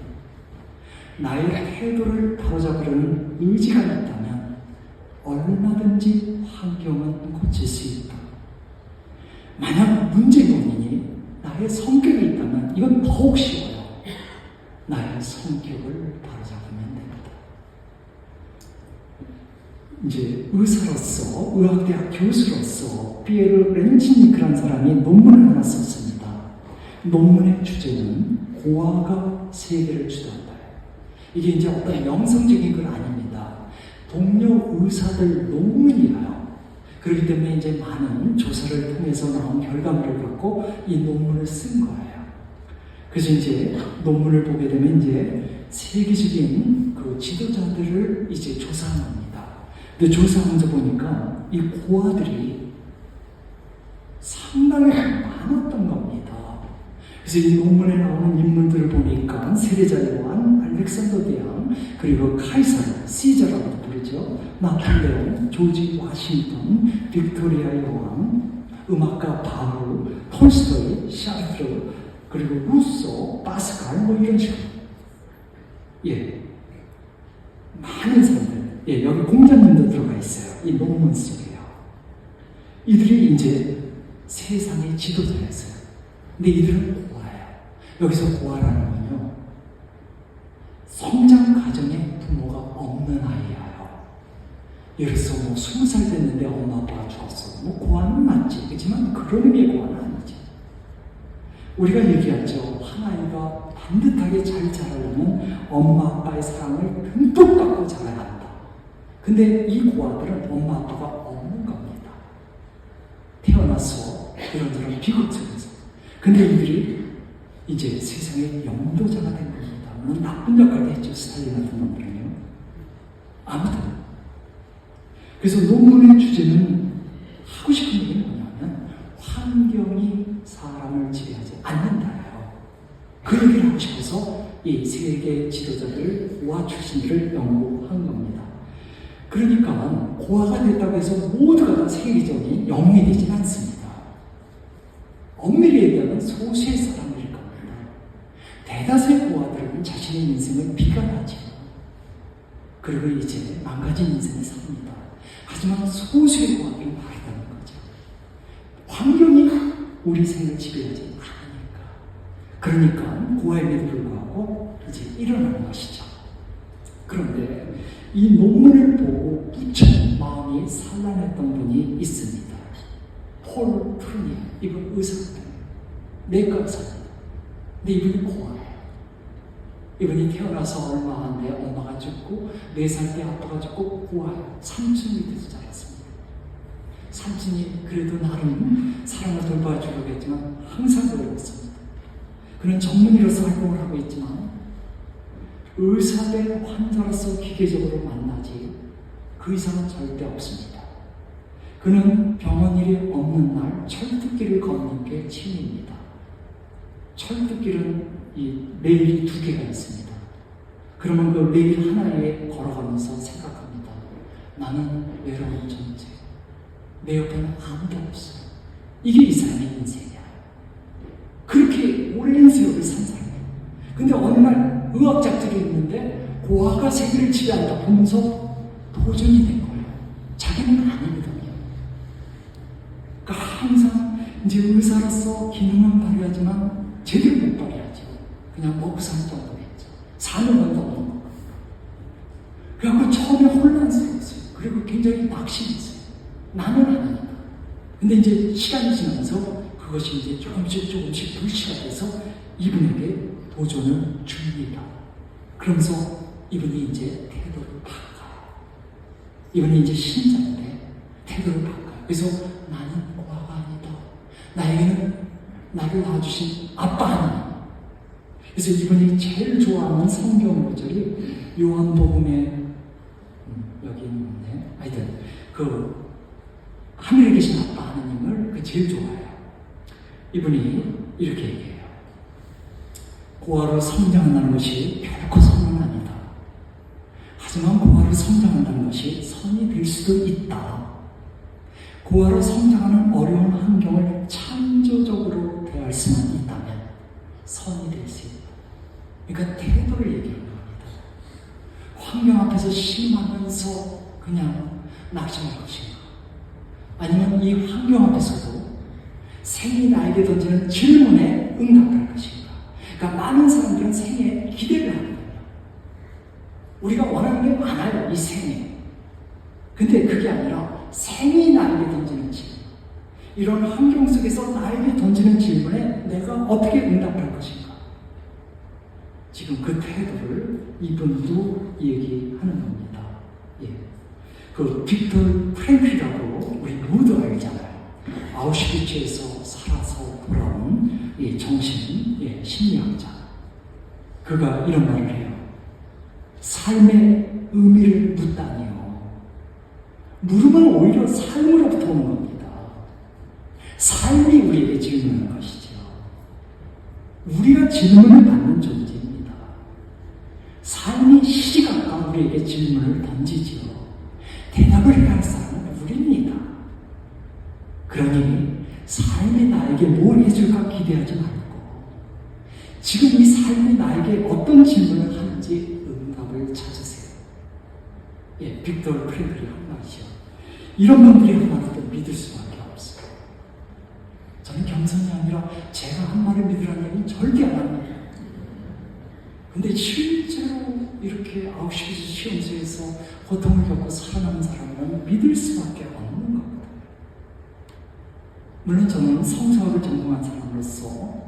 나의 태도를 바로잡으려는 의지가 있다면 얼마든지 환경은 고칠 수 있다. 만약 문제의 원인이 나의 성격이 있다면 이건 더욱 쉬워요. 나의 성격을 바로잡으면 됩니다. 이제 의사로서, 의학대학 교수로서 피에르 렌치니크라는 사람이 논문을 하나 썼습니다. 논문의 주제는 고아가 세계를 주도한다. 이게 이제 어떤 영성적인 건 아닙니다. 동료 의사들 논문이에요. 그렇기 때문에 이제 많은 조사를 통해서 나온 결과물을 갖고 이 논문을 쓴 거예요. 그래서 이제 논문을 보게 되면 이제 세계적인 그 지도자들을 이제 조사한 겁니다. 근데 조사하면서 보니까 이 고아들이 상당히 많았던 겁니다. 그래서 이 논문에 나오는 인물들을 보니까 세례자 요한, 알렉산더 대왕, 그리고 카이사르, 시저라고도 부르죠. 나폴레옹, 조지 워싱턴, 빅토리아 여왕, 음악가 바울, 톨스토이, 샤르트르, 그리고 루소, 파스칼 뭐 이런 식으로. 예, 많은 사람들. 예, 여기 공자님도 들어가 있어요. 이 논문 속에요. 이들이 이제 세상의 지도자였어요. 근데 이들은 고아예요. 여기서 고아라는 건요, 성장 과정에 부모가 없는 아이예요. 예를 들어서 뭐 20살 됐는데 엄마 아빠가 죽었어. 뭐 고아는 맞지. 그렇지만 그런 의미의 고아는 아니지. 우리가 얘기하죠. 한 아이가 반듯하게 잘 자라려면 엄마 아빠의 사랑을 듬뿍 받고 자라야 한다. 근데 이 고아들은 엄마 아빠가 없는 겁니다. 태어나서 이런저런 비극 속에서. 근데 이들이 이제 세상의 영도자가 된 겁니다. 물론 나쁜 역할도 했죠. 스탈린 같은 놈들은요. 아무튼 그래서 논문의 주제는 하고 싶은 얘기는 뭐냐면 환경이 사람을 지배하지 않는다예요. 그 얘기를 하고 싶어서 이 세계 지도자들, 고아 출신들을 연구한 겁니다. 그러니까 고아가 됐다고 해서 모두가 다 세계적인 영웅이 되진 않습니다. 엄밀히 얘기하면 소수의 사람들일 겁니다. 대다수의 고아들은 자신의 인생을 비관하죠. 그리고 이제 망가진 인생을 삽니다. 하지만 소수의 고아들은 다르다는 거죠. 환경이 우리 생을 지배하지 않으니까. 그러니까 고아임에도 불구하고 이제 일어나는 것이죠. 그런데 이 논문을 보고 무척 마음이 산란했던 분이 있습니다. 폴 트루니아. 이분 의사입니다. 내과 의사입니다. 근데 이분이 고아예요. 이분이 태어나서 얼마 안 돼 엄마가 죽고 4살 때 아빠가 죽고 고아예요. 삼촌 밑에서 자랐습니다. 삼촌이 그래도 나름 사랑을 돌봐주려고 했지만 항상 어려웠습니다. 그는 전문의로서 활동을 하고 있지만 의사 대 환자로서 기계적으로 만나지 그 이상은 절대 없습니다. 그는 병원 일이 없는 날 철쭉길을 걷는 게 취미입니다. 철쭉길은 이 레일이 2개가 있습니다. 그러면 그 레일 하나에 걸어가면서 생각합니다. 나는 외로운 존재. 내 옆에는 아무도 없어. 이게 이 사람의 인생이야. 그렇게 오랜 세월을 산 사람이에요. 근데 어느 날 의학자들이 있는데 고아가 세계를 지배한다 보면서 도전이 된 거예요. 자기는 아니거든요. 그러니까 항상 이제 의사로서 기능은 발휘하지만 제대로 못 발휘하죠. 그냥 먹고 사는 정도겠죠. 사는 건 없는 거. 그래갖고 처음에 혼란스러웠어요. 그 그리고 굉장히 낙심이 있어요. 나는 아니니까. 근데 이제 시간이 지나면서 그것이 이제 조금씩 불씨가 돼서 이분에게 도전을 줍니다. 그러면서 이분이 이제 태도를 바꿔요. 이분이 이제 신자인데 태도를 바꿔요. 그래서 나는 고아가 아니다. 나에게는 나를 낳아주신 아빠 하나님. 그래서 이분이 제일 좋아하는 성경 구절이 요한복음에 여기 있는데 하여튼 그 하늘에 계신 아빠 하나님을 제일 좋아해요. 이분이 이렇게 얘기해요. 고아로 성장한다는 것이 결코 선은 아니다. 하지만 고아로 성장한다는 것이 선이 될 수도 있다. 고아로 성장하는 어려운 환경을 창조적으로 대할 수만 있다면 선이 될 수 있다. 그러니까 태도를 얘기하는 겁니다. 환경 앞에서 실망하면서 그냥 낙심할 것인가? 아니면 이 환경 앞에서도 생이 나에게 던지는 질문에 응답할 것인가? 그러니까 많은 사람들은 생에 기대를 하거든요. 우리가 원하는 게 많아요, 이 생에. 근데 그게 아니라 생이 나에게 던지는 질문, 이런 환경 속에서 나에게 던지는 질문에 내가 어떻게 응답할 것인가? 지금 그 태도를 이분도 얘기하는 겁니다. 예. 그 빅터 프랭클이라고 우리 모두 알잖아요. 아우슈비츠에서 살아서 돌아온 정신 심리학자. 그가 이런 말을 해요. 삶의 의미를 묻다니요. 물음은 오히려 삶으로부터 오는 겁니다. 삶이 우리에게 질문하는 것이죠. 우리가 질문을 받는 존재입니다. 삶이 시시각각 우리에게 질문을 던지지요. 대답을 해야 할 사람은 우리입니다. 그러니 삶이 나에게 뭘 해줄까 기대하지 말고 지금 이 삶이 나에게 어떤 질문을 하는지 응답을 찾으세요. 예, 빅터 프랭클이 한 말이죠. 이런 분들이 한 말을 믿을 수밖에 없어요. 저는 겸손이 아니라 제가 한 말을 믿으라는 얘기는 절대 안 합니다. 근데 실제로 이렇게 아우슈비츠 시험소에서 고통을 겪고 살아남은 사람은 믿을 수밖에 없는 겁니다. 물론 저는 성서학을 전공한 사람으로서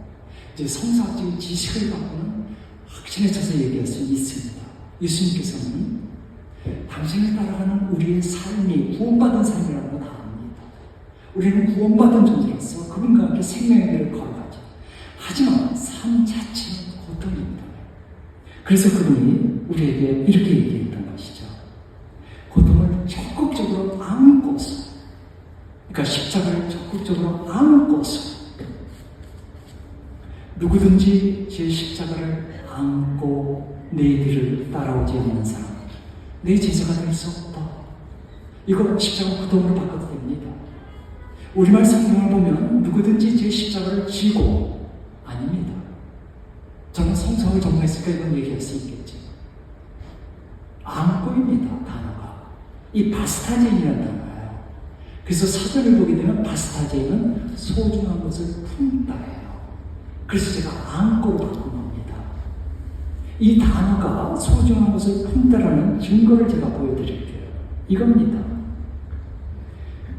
이제 성서학적인 지식을 갖고는 확신에 차서 얘기할 수 있습니다. 예수님께서는 당신을 따라가는 우리의 삶이 구원받은 삶이라고 다 압니다. 우리는 구원받은 존재로서 그분과 함께 생명의 길을 걸어가죠. 하지만 삶 자체는 고통입니다. 그래서 그분이 우리에게 이렇게 얘기했던 것이죠. 고통을 적극적으로 안고서, 그러니까 십자가를 적극적으로 안고서 누구든지 제 십자가를 안고 내 뒤를 따라오지 않는 사람, 내 제자가 될 수 없다. 이거 십자가 고통으로 바꿔도 됩니다. 우리말 성경을 보면 누구든지 제 십자가를 지고 아닙니다. 저는 성서를 전공했으니까 이건 얘기할 수 있겠죠. 안고입니다, 단어가. 이 바스타제인이라는 단어예요. 그래서 사전을 보게 되면 바스타제인은 소중한 것을 품다예요. 그래서 제가 안고로 바꾼 겁니다. 이 단어가 소중한 것을 품다라는 증거를 제가 보여드릴게요. 이겁니다.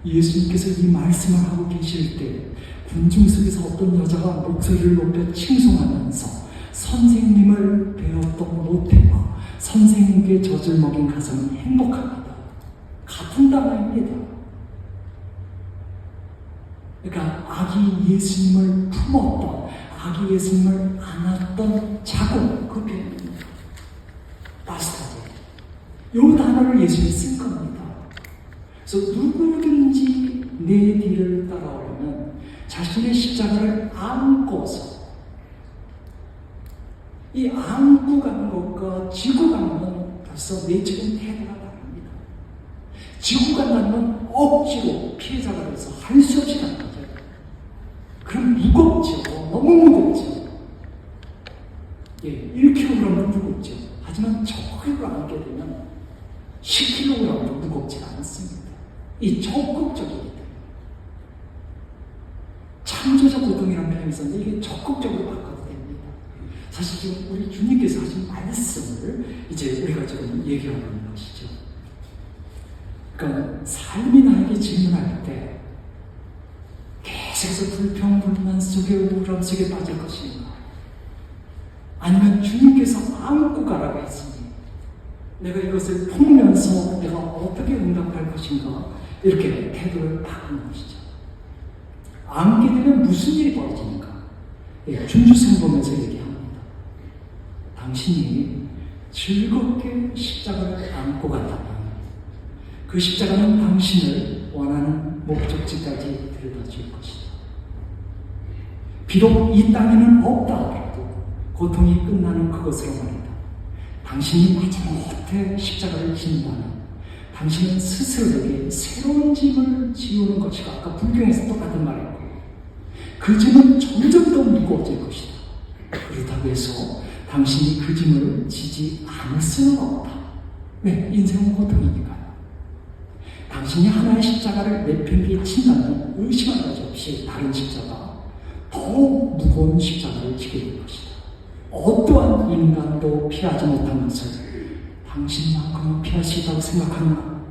예수님께서 이 말씀을 하고 계실 때 군중 속에서 어떤 여자가 목소리를 높여 칭송하면서 선생님을 배웠던 모태와 선생님께 젖을 먹인 가슴은 행복합니다. 같은 단어입니다. 그러니까 아기 예수님을 품었던, 아기 예수님을 안았던 자궁, 그 표현입니다. 바스타제. 이 단어를 예수님이 쓴 겁니다. 그래서 누구든지 내 뒤를 따라오려면 자신의 십자가를 안고서, 이 안고 가는 것과 지고 가는 건 벌써 내적인 태도가 다릅니다. 지고 간다는 건 억지로 피해자가 돼서 할 수 없이 가는 거죠. 그럼 무겁죠. 너무 무겁죠. 예, 1kg은 무겁죠. 하지만 저기로 안게 되면 10kg도 무겁지 않습니다. 이 적극적이기 때문에. 창조적 고통이라는 표현이 있었는데 이게 적극적으로 바꿔도 됩니다. 사실 지금 우리 주님께서 하신 말씀을 이제 우리가 지금 얘기하고 있는 것이죠. 그러니까 삶이 나에게 질문할 때 계속해서 불평불만 속에 우울함 속에 빠질 것인가? 아니면 주님께서 안고 가라고 했으니 내가 이것을 보면서 내가 어떻게 응답할 것인가? 이렇게 태도를 바꾸는 것이죠. 안게 되면 무슨 일이 벌어집니까? 준주승 보면서 얘기합니다. 당신이 즐겁게 십자가를 안고 간다면 그 십자가는 당신을 원하는 목적지까지 데려다 줄 것이다. 비록 이 땅에는 없다 하더라도 고통이 끝나는 그것으로 말이다. 당신이 마지못해 십자가를 진다면 당신은 스스로에게 새로운 짐을 지우는 것이다. 아까 불경에서 똑같은 말이고 그 짐은 점점 더 무거워질 것이다. 그렇다고 해서 당신이 그 짐을 지지 않을 수는 없다. 왜? 인생은 고통이니까요. 당신이 하나의 십자가를 내팽개에 친다면 의심할 것이 없이 다른 십자가, 더 무거운 십자가를 지게 될 것이다. 어떠한 인간도 피하지 못한 것을 당신만큼은 피할 수 있다고 생각하는가?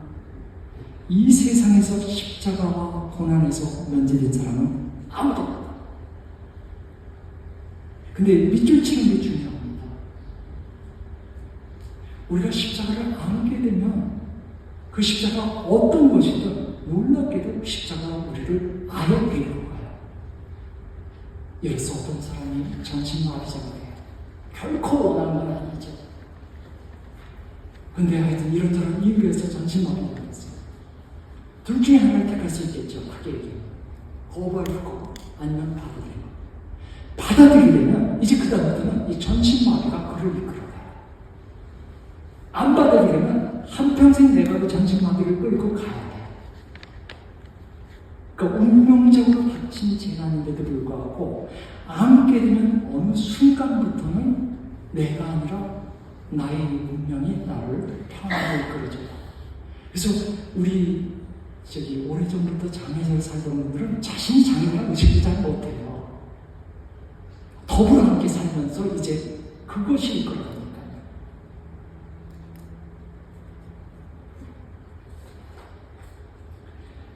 이 세상에서 십자가와 고난에서 면제된 사람은 아무도 없다. 근데 밑줄 치는 게 중요합니다. 우리가 십자가를 안게 되면 그 십자가가 어떤 것이든 놀랍게도 십자가가 우리를 아예 데리고 가요. 예를 들어서 어떤 사람이 전신마비자가 돼요. 결코 원하는 건 아니죠. 근데 하여튼 이런저런 이유에서 전신마비가 됐어요. 둘 중에 하나를 택할 수 있겠죠. 크게 얘기해요. 거부하고 아니면 받아들이고. 받아들이려면 이제 그 다음부터는 이 전신마비가 그를 이끌어가요. 안 받아들이려면 한평생 내가 그 전신마비를 끌고 가야 돼요. 그러니까 운명적으로 닥친 재난인데도 불구하고 안게 되면 어느 순간부터는 내가 아니라 나의 운명이 나를 편하게 이끌어줘요. 그래서 우리 오래전부터 장애를 살던 분들은 자신이 장애를 의식을 잘 못해요. 더불어 함께 살면서 이제 그것이 이끌어가니까요.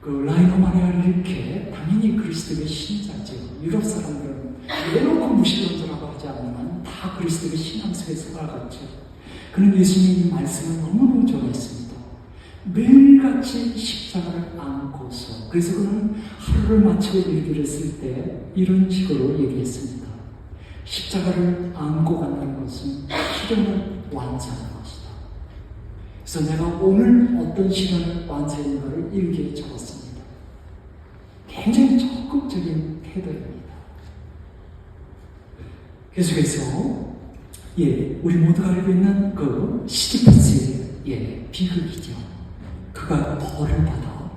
그 라이너 마리아 릴케, 당연히 그리스도의 신자죠. 유럽 사람들은 내놓고 무신론자라고 하지 않으면 다 그리스도의 신앙 속에 살아갔죠. 그는 예수님의 말씀을 너무너무 좋아했습니다. 매일같이 십자가를 안고서, 그래서 그는 하루를 마치고 얘기를 했을 때 이런 식으로 얘기했습니다. 십자가를 안고 간다는 것은 실현을 완성하는 것이다. 그래서 내가 오늘 어떤 실현을 완성했는가를 일기에 적었습니다. 굉장히 적극적인 태도입니다. 계속해서 우리 모두가 알고 있는 그 시지퍼스의 비극이죠. 그가 벌을 받아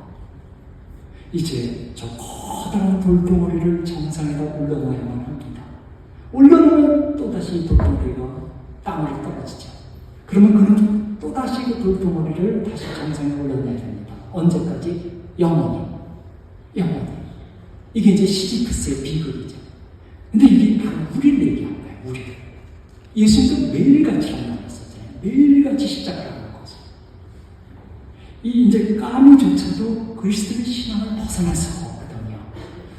이제 저 커다란 돌덩어리를 정상에다 올려놔야만 합니다. 올려놓으면 또다시 돌덩어리가 땅으로 떨어지죠. 그러면 그는 또다시 그 돌덩어리를 다시 정상에 올려놔야 됩니다. 언제까지? 영원히. 이게 이제 시지프스의 비극이죠. 근데 이게 바로 우리를 얘기한 거예요. 우리를. 예수님도 매일같이 일어났었잖아요. 매일같이 십자가를 하는 거죠. 이 이제 까미조차도 그리스도의 신앙을 벗어날 수가 없거든요.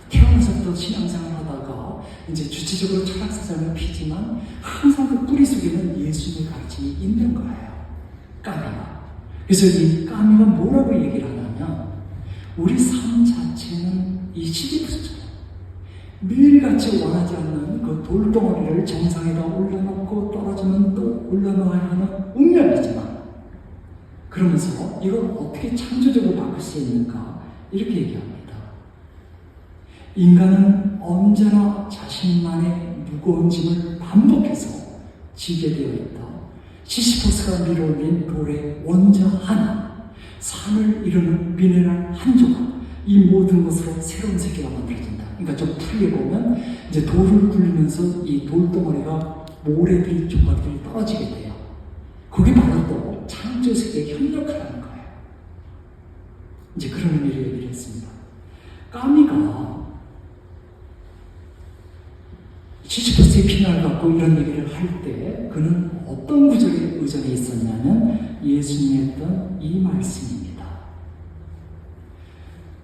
태어나서부터 신앙생활을 하다가 이제 주체적으로 철학사상을 피지만 항상 그 뿌리 속에는 예수님의 가르침이 있는 거예요. 까미가. 그래서 이 까미가 뭐라고 얘기를 하냐면 우리 삶 자체는 이 시지프스처럼 매일같이 원하지 않는 그 돌덩어리를 정상에다 올려놓고 떨어지면 또 올려놓아야 하는 운명이지만 그러면서 이걸 어떻게 창조적으로 바꿀 수 있는가 이렇게 얘기합니다. 인간은 언제나 자신만의 무거운 짐을 반복해서 지게 되어 있다. 시시포스가 밀어올린 돌의 원자 하나, 산을 이루는 미네랄 한 조각, 이 모든 것으로 새로운 세계가 만들어진다. 그러니까 좀 풀게 보면 이제 돌을 굴리면서 이 돌덩어리가 모래들 조각들이 떨어지게 돼요. 그게 바로 또 창조 세계에 협력하라는 거예요. 이제 그런 의미로 얘기를 했습니다. 까미가 시시퍼스의 피난을 갖고 이런 얘기를 할 때 그는 어떤 구절에 의존해 있었냐면 예수님이 했던 이 말씀입니다.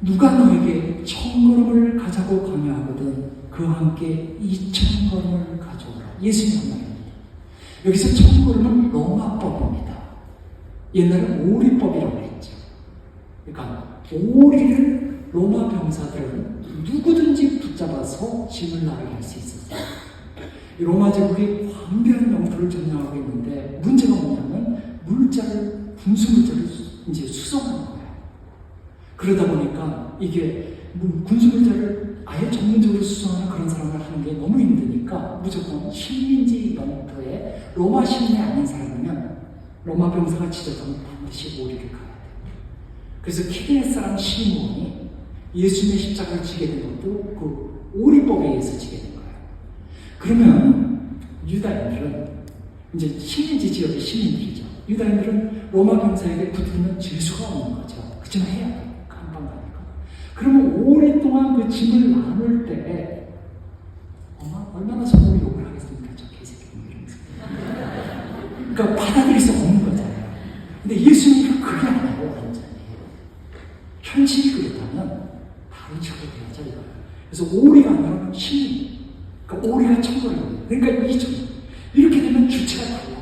누가 너에게 1000걸음을 가자고 강요하거든 그와 함께 2000걸음을 가져오라. 예수님 말입니다. 여기서 1000걸음은 로마법입니다. 옛날에 오리법이라고 했죠. 그러니까 오리를 로마 병사들은 누구든지 붙잡아서 짐을 나르게 할 수 있었어요. 로마 제국이 광대한 영토를 점령하고 있는데 문제가 뭐냐면 군수 물자를 이제 수송하는 거예요. 그러다 보니까 이게 군수 물자를 아예 전문적으로 수송하는 그런 사람을 하는 게 너무 힘드니까 무조건 식민지 영토에 로마 시민이 아닌 사람이면 로마 병사가 지정하면 반드시 오리를 가야 돼요. 그래서 키게네 사람 시몬이 예수님의 십자가를 지게 된 것도 그 오리법에 의해서 지게 된 거예요. 그러면 유다인들은 이제 식민지 지역의 시민들이죠. 유다인들은 로마 병사에게 붙으면 질 수가 없는 거죠. 그치만 해야 돼요. 한방 가니까. 그러면 오랫동안 그 짐을 나눌 때 얼마나 서로 욕을 하겠습니까? 저 개새끼 이러면서. 그러니까 받아들일 수 없는 거잖아요. 근데 예수님이 그게 아니고 완전히 현실이 그렇다면 다른 식으로 해야죠. 이거. 그래서 오리가 아니라 시민. 그러니까 오리가 천거예요. 그러니까 이렇게 되면 주체가 달라져요.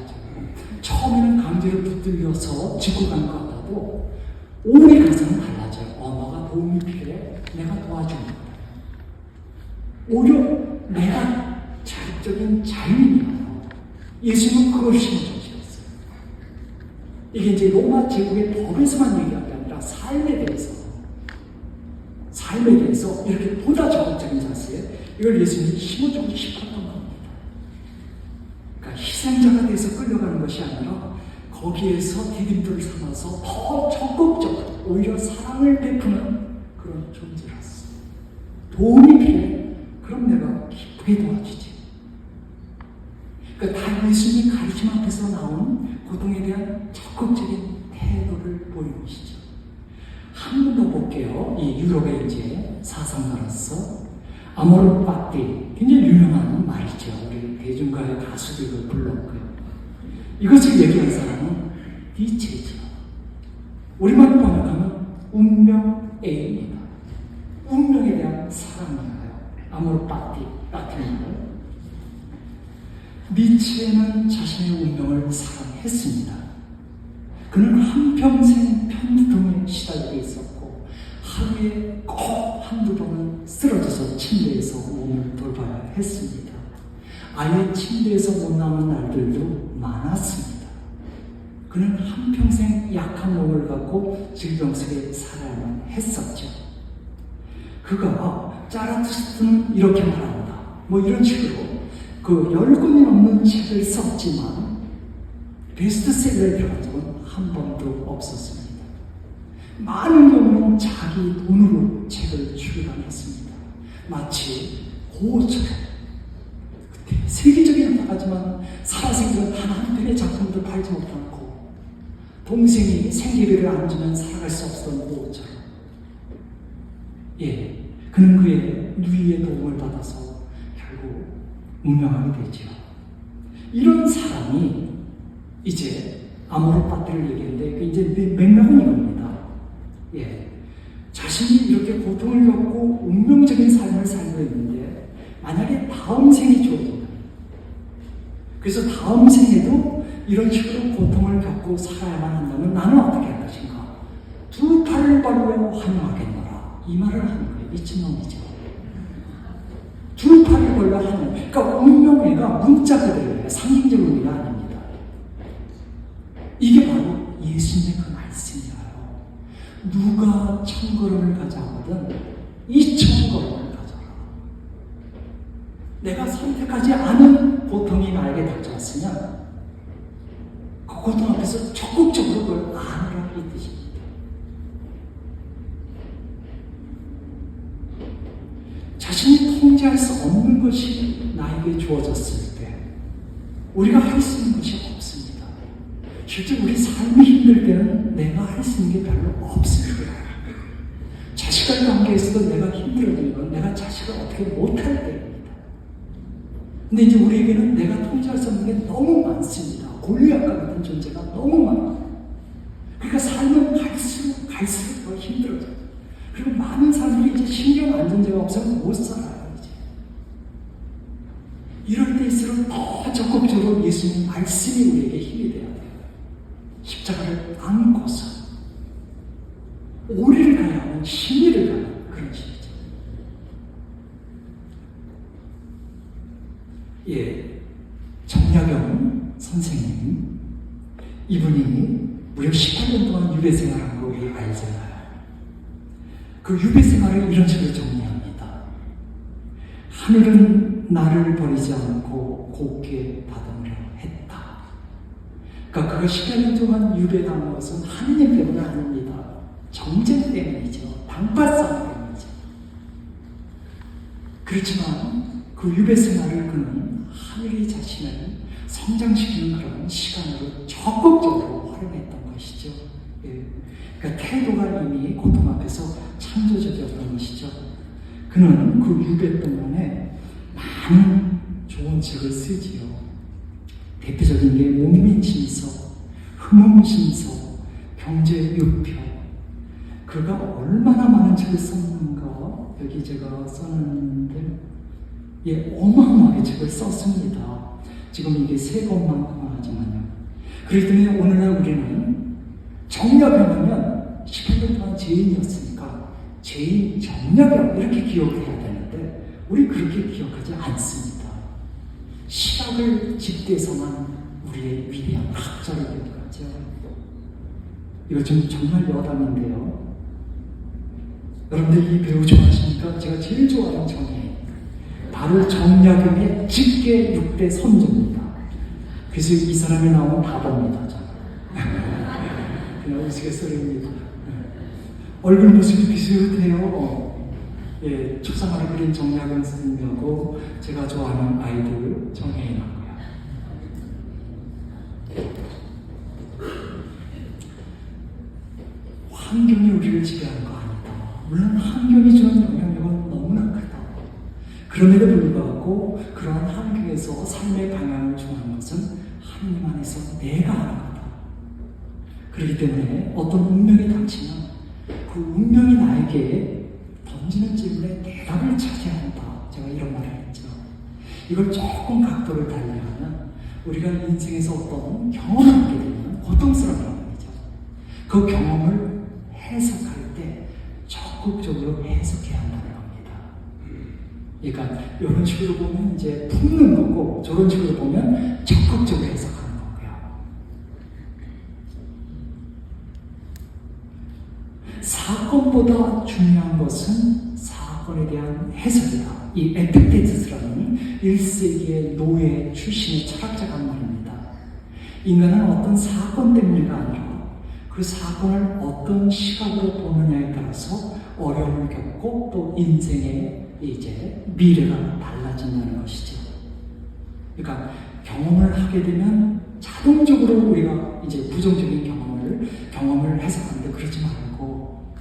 처음에는 강제로 붙들려서 짓고 간 것 같아도 오리 가서는 달라져요. 너가 도움이 필요해. 내가 도와주는 거야. 오히려 내가 자극적인 자유인이에요. 예수님은 그걸 심어주셨어요. 이게 이제 로마 제국의 법에서만 얘기한 게 아니라 삶에 대해서 이렇게 보다 적극적인 자세, 이걸 예수님이 심어주고 싶었던 겁니다. 그러니까 희생자가 돼서 끌려가는 것이 아니라 거기에서 디딤돌을 삼아서 더 적극적으로 오히려 사랑을 베푸는 그런 존재라서 도움이 필요해. 그럼 내가 기쁘게 도와주지. 그러니까 다 예수님이 가르침 앞에서 나온 고통에 대한 적극적인 태도를 보이는 것이죠. 한 번 더 볼게요. 이 유럽의 이제 사상가로서 아모르 파티, 굉장히 유명한 말이죠. 우리 대중가요 가수들도 불렀고요. 이것을 얘기한 사람은 니체죠. 우리말로 번역하면 운명애입니다. 운명에 대한 사랑이에요. 아모르 파티 같은 말. 니체는 자신의 운명을 사랑했습니다. 그는 한평생 편두통에 시달리고 있었고 하루에 꼭 한두 번은 쓰러져서 침대에서 몸을 돌봐야 했습니다. 아예 침대에서 못 나오는 날들도 많았습니다. 그는 한평생 약한 몸을 갖고 질병 속에 살아야만 했었죠. 그가 짜라투스트는 이렇게 말한다. 뭐 이런 식으로 그 10권이 넘는 책을 썼지만 베스트셀러에 들어간 적은 한 번도 없었습니다. 많은 경우는 자기 돈으로 책을 출간했습니다. 마치 고처럼 세계적인 나가지만 살아생전 단 한 편의 작품도 팔지 못하고 동생이 생계비를 안 주면 살아갈 수 없었던 고처럼 그는 그의 누이의 도움을 받아서 결국 운명하게 되죠. 이런 사람이 이제 아모르 파티를 얘기했는데 이제 맥락은 이겁니다. 자신이 이렇게 고통을 겪고 운명적인 삶을 살고 있는데 만약에 다음 생이 주어진다. 그래서 다음 생에도 이런 식으로 고통을 겪고 살아야만 한다면 나는 어떻게 할 것인가? 두 팔을 벌려 환영하겠노라. 이 말을 하는 거예요. 미친놈이죠. 두 팔을 벌려 환영. 그러니까 운명애가 문자 그대로예요. 상징적 의미가 아닙니다. 이게 바로 예수님의 그 말씀이에요. 누가 1000걸음을 가자 하거든 2000걸음을 가져라. 내가 선택하지 않은 고통이 나에게 닥쳐왔으면 그 고통 앞에서 적극적으로 그걸 안으라 이 뜻입니다. 자신이 통제할 수 없는 것이 나에게 주어졌을 때 우리가 할 수 있는 것이 없습니다. 실제 우리 삶이 힘들 때는 내가 할 수 있는 게 별로 없습니다. 자식과의 관계에서도 내가 힘들어지는 건 내가 자식을 어떻게 못할 때입니다. 근데 이제 우리에게는 내가 통제할 수 없는 게 너무 많습니다. 골리앗과 같은 존재가 너무 많아요. 그러니까 삶은 갈수록 더 힘들어져요. 그리고 많은 사람들이 이제 신경 안전제가 없으면 못 살아요, 이제. 이럴 때일수록 더 적극적으로 예수님 말씀이 우리에게 힘이 돼야 돼요. 십자가를 안고서 오리를 가야 하는 신의를 가는 그런 신이죠. 예, 정약용 선생님, 이분이 무려 18년 동안 유배 생활한 거 우리 알잖아요. 그 유배 생활을 이런 식으로 정리합니다. 하늘은 나를 버리지 않고 곱게 다듬으려 했다. 그러니까 그가 18년 동안 유배당한 것은 하느님 때문은 아닙니다. 정쟁 때문이죠. 방파싸움 때문이죠. 그렇지만 그 유배 생활을 그는 하늘이 자신을 성장시키는 그런 시간으로 적극적으로 활용했던 것이죠. 예. 그러니까 태도가 이미 고통 앞에서 창조적이었던 것이죠. 그는 그 유배 동안에 많은 좋은 책을 쓰지요. 대표적인 게 문민신서, 흠음신서, 경제유표. 그가 얼마나 많은 책을 썼는가 여기 제가 써놨는데 예, 어마어마하게 책을 썼습니다. 지금 이게 세 권만큼은 하지만요. 그렇기 때문에 오늘날 우리는 정약용이면 18년 동안 죄인이었으니까 죄인 정약용 이렇게 기억을 해야 되는데 우리 그렇게 기억하지 않습니다. 시각을 짚대서만 우리의 위대한 학자를 기억하죠. 이거 좀 정말 여담인데요. 여러분들 이 배우 좋아하십니까? 제가 제일 좋아하는 정예인 바로 정약용의 직계 6대 선조입니다. 그래서 이 사람이 나오면 다 봅니다. 그냥 우스갯소리입니다. 얼굴 모습이 비슷해요. 예, 초상화를 그린 정약용 선생님하고 제가 좋아하는 아이돌 정예인하고요. 환경이 우리를 지배하는 거 아니다. 물론 환경이 주는 영향력은 너무나 크다. 그럼에도 불구하고 그러한 환경에서 삶의 방향을 정하는 것은 하나님 안에서 내가 하는 거다. 그렇기 때문에 어떤 운명이 닥치면 그 운명이 나에게 던지는 질문에 대답을 찾아야 한다. 제가 이런 말을 했죠. 이걸 조금 각도를 달리하면 우리가 인생에서 어떤 경험을 하게 되면 고통스러운 경험이죠. 그 경험을 해석할 때 적극적으로 해석해야 한다는 겁니다. 그러니까 이런 식으로 보면 이제 품는 거고 저런 식으로 보면 적극적으로 해석하는 거고요. 사건보다 중요한 것은 사건에 대한 해석이다. 이 에픽테투스라는 1세기의 노예 출신의 철학자가 한 말입니다. 인간은 어떤 사건 때문이가 아니라 그 사건을 어떤 시각으로 보느냐에 따라서 어려움을 겪고 또 인생의 이제 미래가 달라진다는 것이죠. 그러니까 경험을 하게 되면 자동적으로 우리가 이제 부정적인 경험을 해석하는데 그러지 말고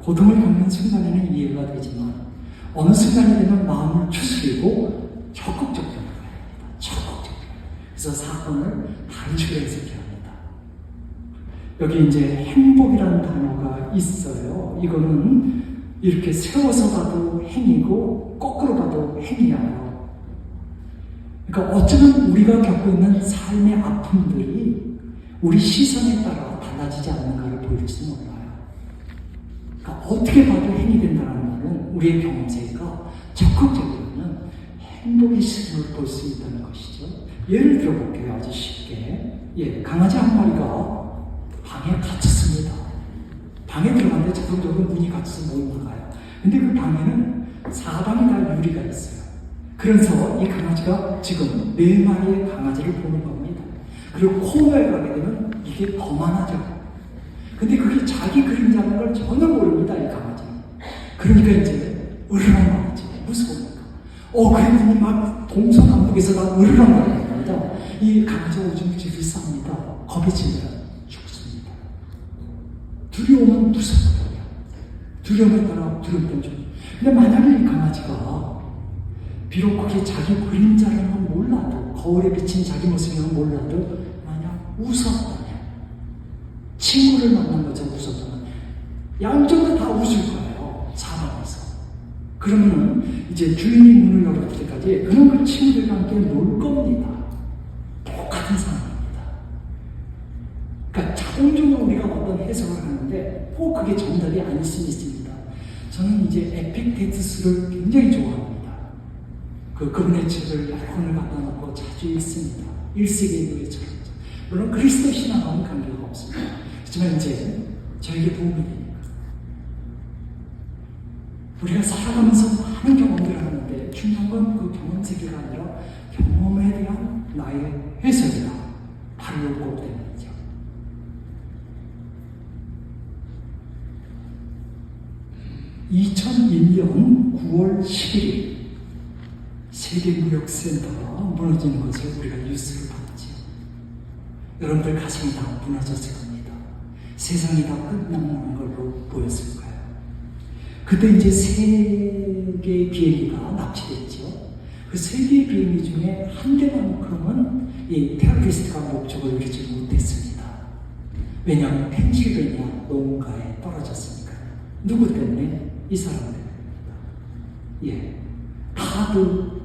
고통을 겪는 순간에는 이해가 되지만 어느 순간이 되면 마음을 추스리고 적극적으로 가야 합니다. 적극적으로. 그래서 사건을 다른 식으로 해석해야 합니다. 여기 이제 행복이라는 단어가 있어요. 이거는 이렇게 세워서 봐도 행이고 거꾸로 봐도 행이에요. 그러니까 어쩌면 우리가 겪고 있는 삶의 아픔들이 우리 시선에 따라 달라지지 않는가를 보일지도 몰라요. 그러니까 어떻게 봐도 행이 된다는 말은 우리의 경험세가 적극적이면 행복의 시선을 볼 수 있다는 것이죠. 예를 들어볼게요. 아주 쉽게. 예, 강아지 한 마리가 방에 갇혔습니다. 방에 들어갔는데 자동적으로 문이 갇혀서 못 나가요. 근데 그 방에는 사방이 다 유리가 있어요. 그래서 이 강아지가 지금 4마리의 강아지를 보는 겁니다. 그리고 코너에 가게 되면 이게 더 많아져요. 근데 그게 자기 그림자라는 걸 전혀 모릅니다, 이 강아지는. 그러니까 이제 으르렁거리죠. 무서우니까. 그랬더니 막 동서남북에서 다 으르렁거립니다. 이 강아지가 오줌질을 쌉니다. 겁에 질려요. 죽습니다. 두려움은 무섭거든요. 두려움에 따라 두렵던 중. 근데 만약에 이 강아지가 비록 그게 자기 그림자라는 건 몰라도 거울에 비친 자기 모습이라는 건 몰라도 만약 웃었다면 친구를 만난 것처럼 웃었다면 양쪽으로 다 웃을 거예요. 사방에서. 그러면 이제 주인이 문을 열을 때까지 그는 그 친구들과 함께 놀 겁니다. 똑같은 상황입니다. 그러니까 자동적으로 우리가 어떤 해석을 하는데 꼭 그게 정답이 아닐 수 있습니다. 저는 이제 에픽테투스를 굉장히 좋아합니다. 그분의 책을 여러 권을 갖다 놓고 자주 읽습니다. 1세기의 책. 물론 그리스도 신앙과는 관계가 없습니다. 하지만 이제 저에게 도움이 됩니다. 우리가 살아가면서 많은 경험들을 하는데 중요한 건 그 경험 세계가 아니라 경험에 대한 나의 해석이다. 바로 요거 때문이죠. (2001년 9월 11일) 세계무역센터가 무너지는 것을 우리가 뉴스를 봤죠. 여러분들 가슴이 다 무너졌을 겁니다. 세상이 다 끝나는 걸로 보였을 거예요. 그때 이제 3개의 비행기가 납치됐죠. 그 3개의 비행기 중에 한 대만큼은 이 테러리스트가 목적을 이루지 못했습니다. 왜냐하면 펜실베니아 농가에 떨어졌으니까요. 누구 때문에? 이 사람 때문입니다. 예, 다들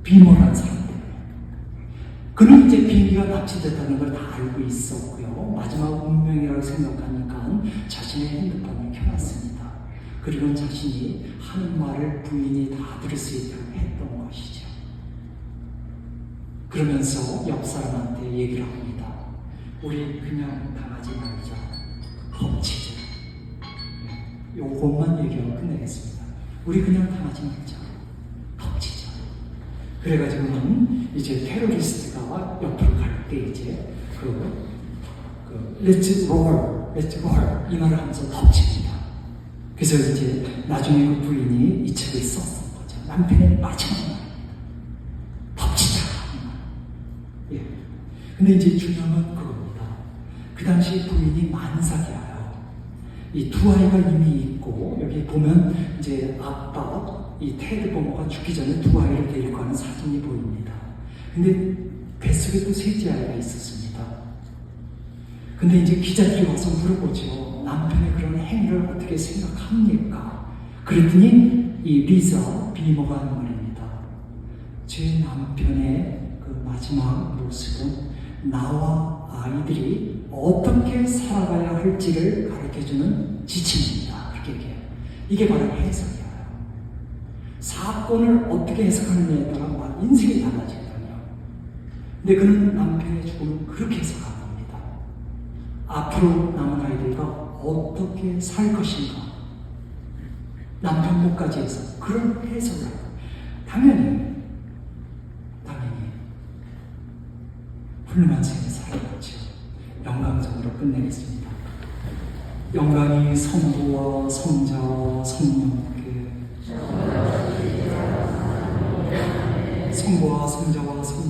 비모란 사람 때문에. 그는 이제 비행기가 납치됐다는 걸 다 알고 있었고요. 마지막 운명이라고 생각하니까 자신의 핸드폰을 켜놨습니다. 그리고 자신이 하는 말을 부인이 다 들을 수 있도록 했던 것이죠. 그러면서 옆 사람한테 얘기를 합니다. 우리 그냥 당하지 말자. 덮치자. 요것만 얘기하고 끝내겠습니다. 우리 그냥 당하지 말자. 덮치자. 그래가지고는 이제 테러리스트가 옆으로 갈 때 이제 Let's roll, let's roll 이 말을 하면서 덮칩니다. 그래서 이제 나중에 그 부인이 이 책을 썼던 거죠. 남편의 마지막 말입니다. 덮치자. 예. 근데 이제 중요한 건 그겁니다. 그 당시 부인이 만삭이에요. 이 두 아이가 이미 있고, 여기 보면 이제 아빠, 이 테드 버머가 죽기 전에 두 아이를 데리고 가는 사진이 보입니다. 근데 뱃속에 또 셋째 아이가 있었습니다. 근데 이제 기자들이 와서 물어보죠. 남편의 그런 행위를 어떻게 생각합니까? 그랬더니 이 리자 비모가 하는 말입니다. 제 남편의 그 마지막 모습은 나와 아이들이 어떻게 살아가야 할지를 가르쳐주는 지침입니다. 그렇게 얘기해요. 이게 바로 해석이에요. 사건을 어떻게 해석하느냐에 따라 막 인생이 달라지거든요. 근데 그는 남편의 죽음을 그렇게 해석합니다. 앞으로 남은 아이들과 어떻게 살 것인가. 남편 목까지 해서 그런 해석을 하고 당연히 훌륭한 생을 살아갔죠. 영광적으로 끝내겠습니다. 영광이 성부와 성자와 성령께 성부와 성자와 성령께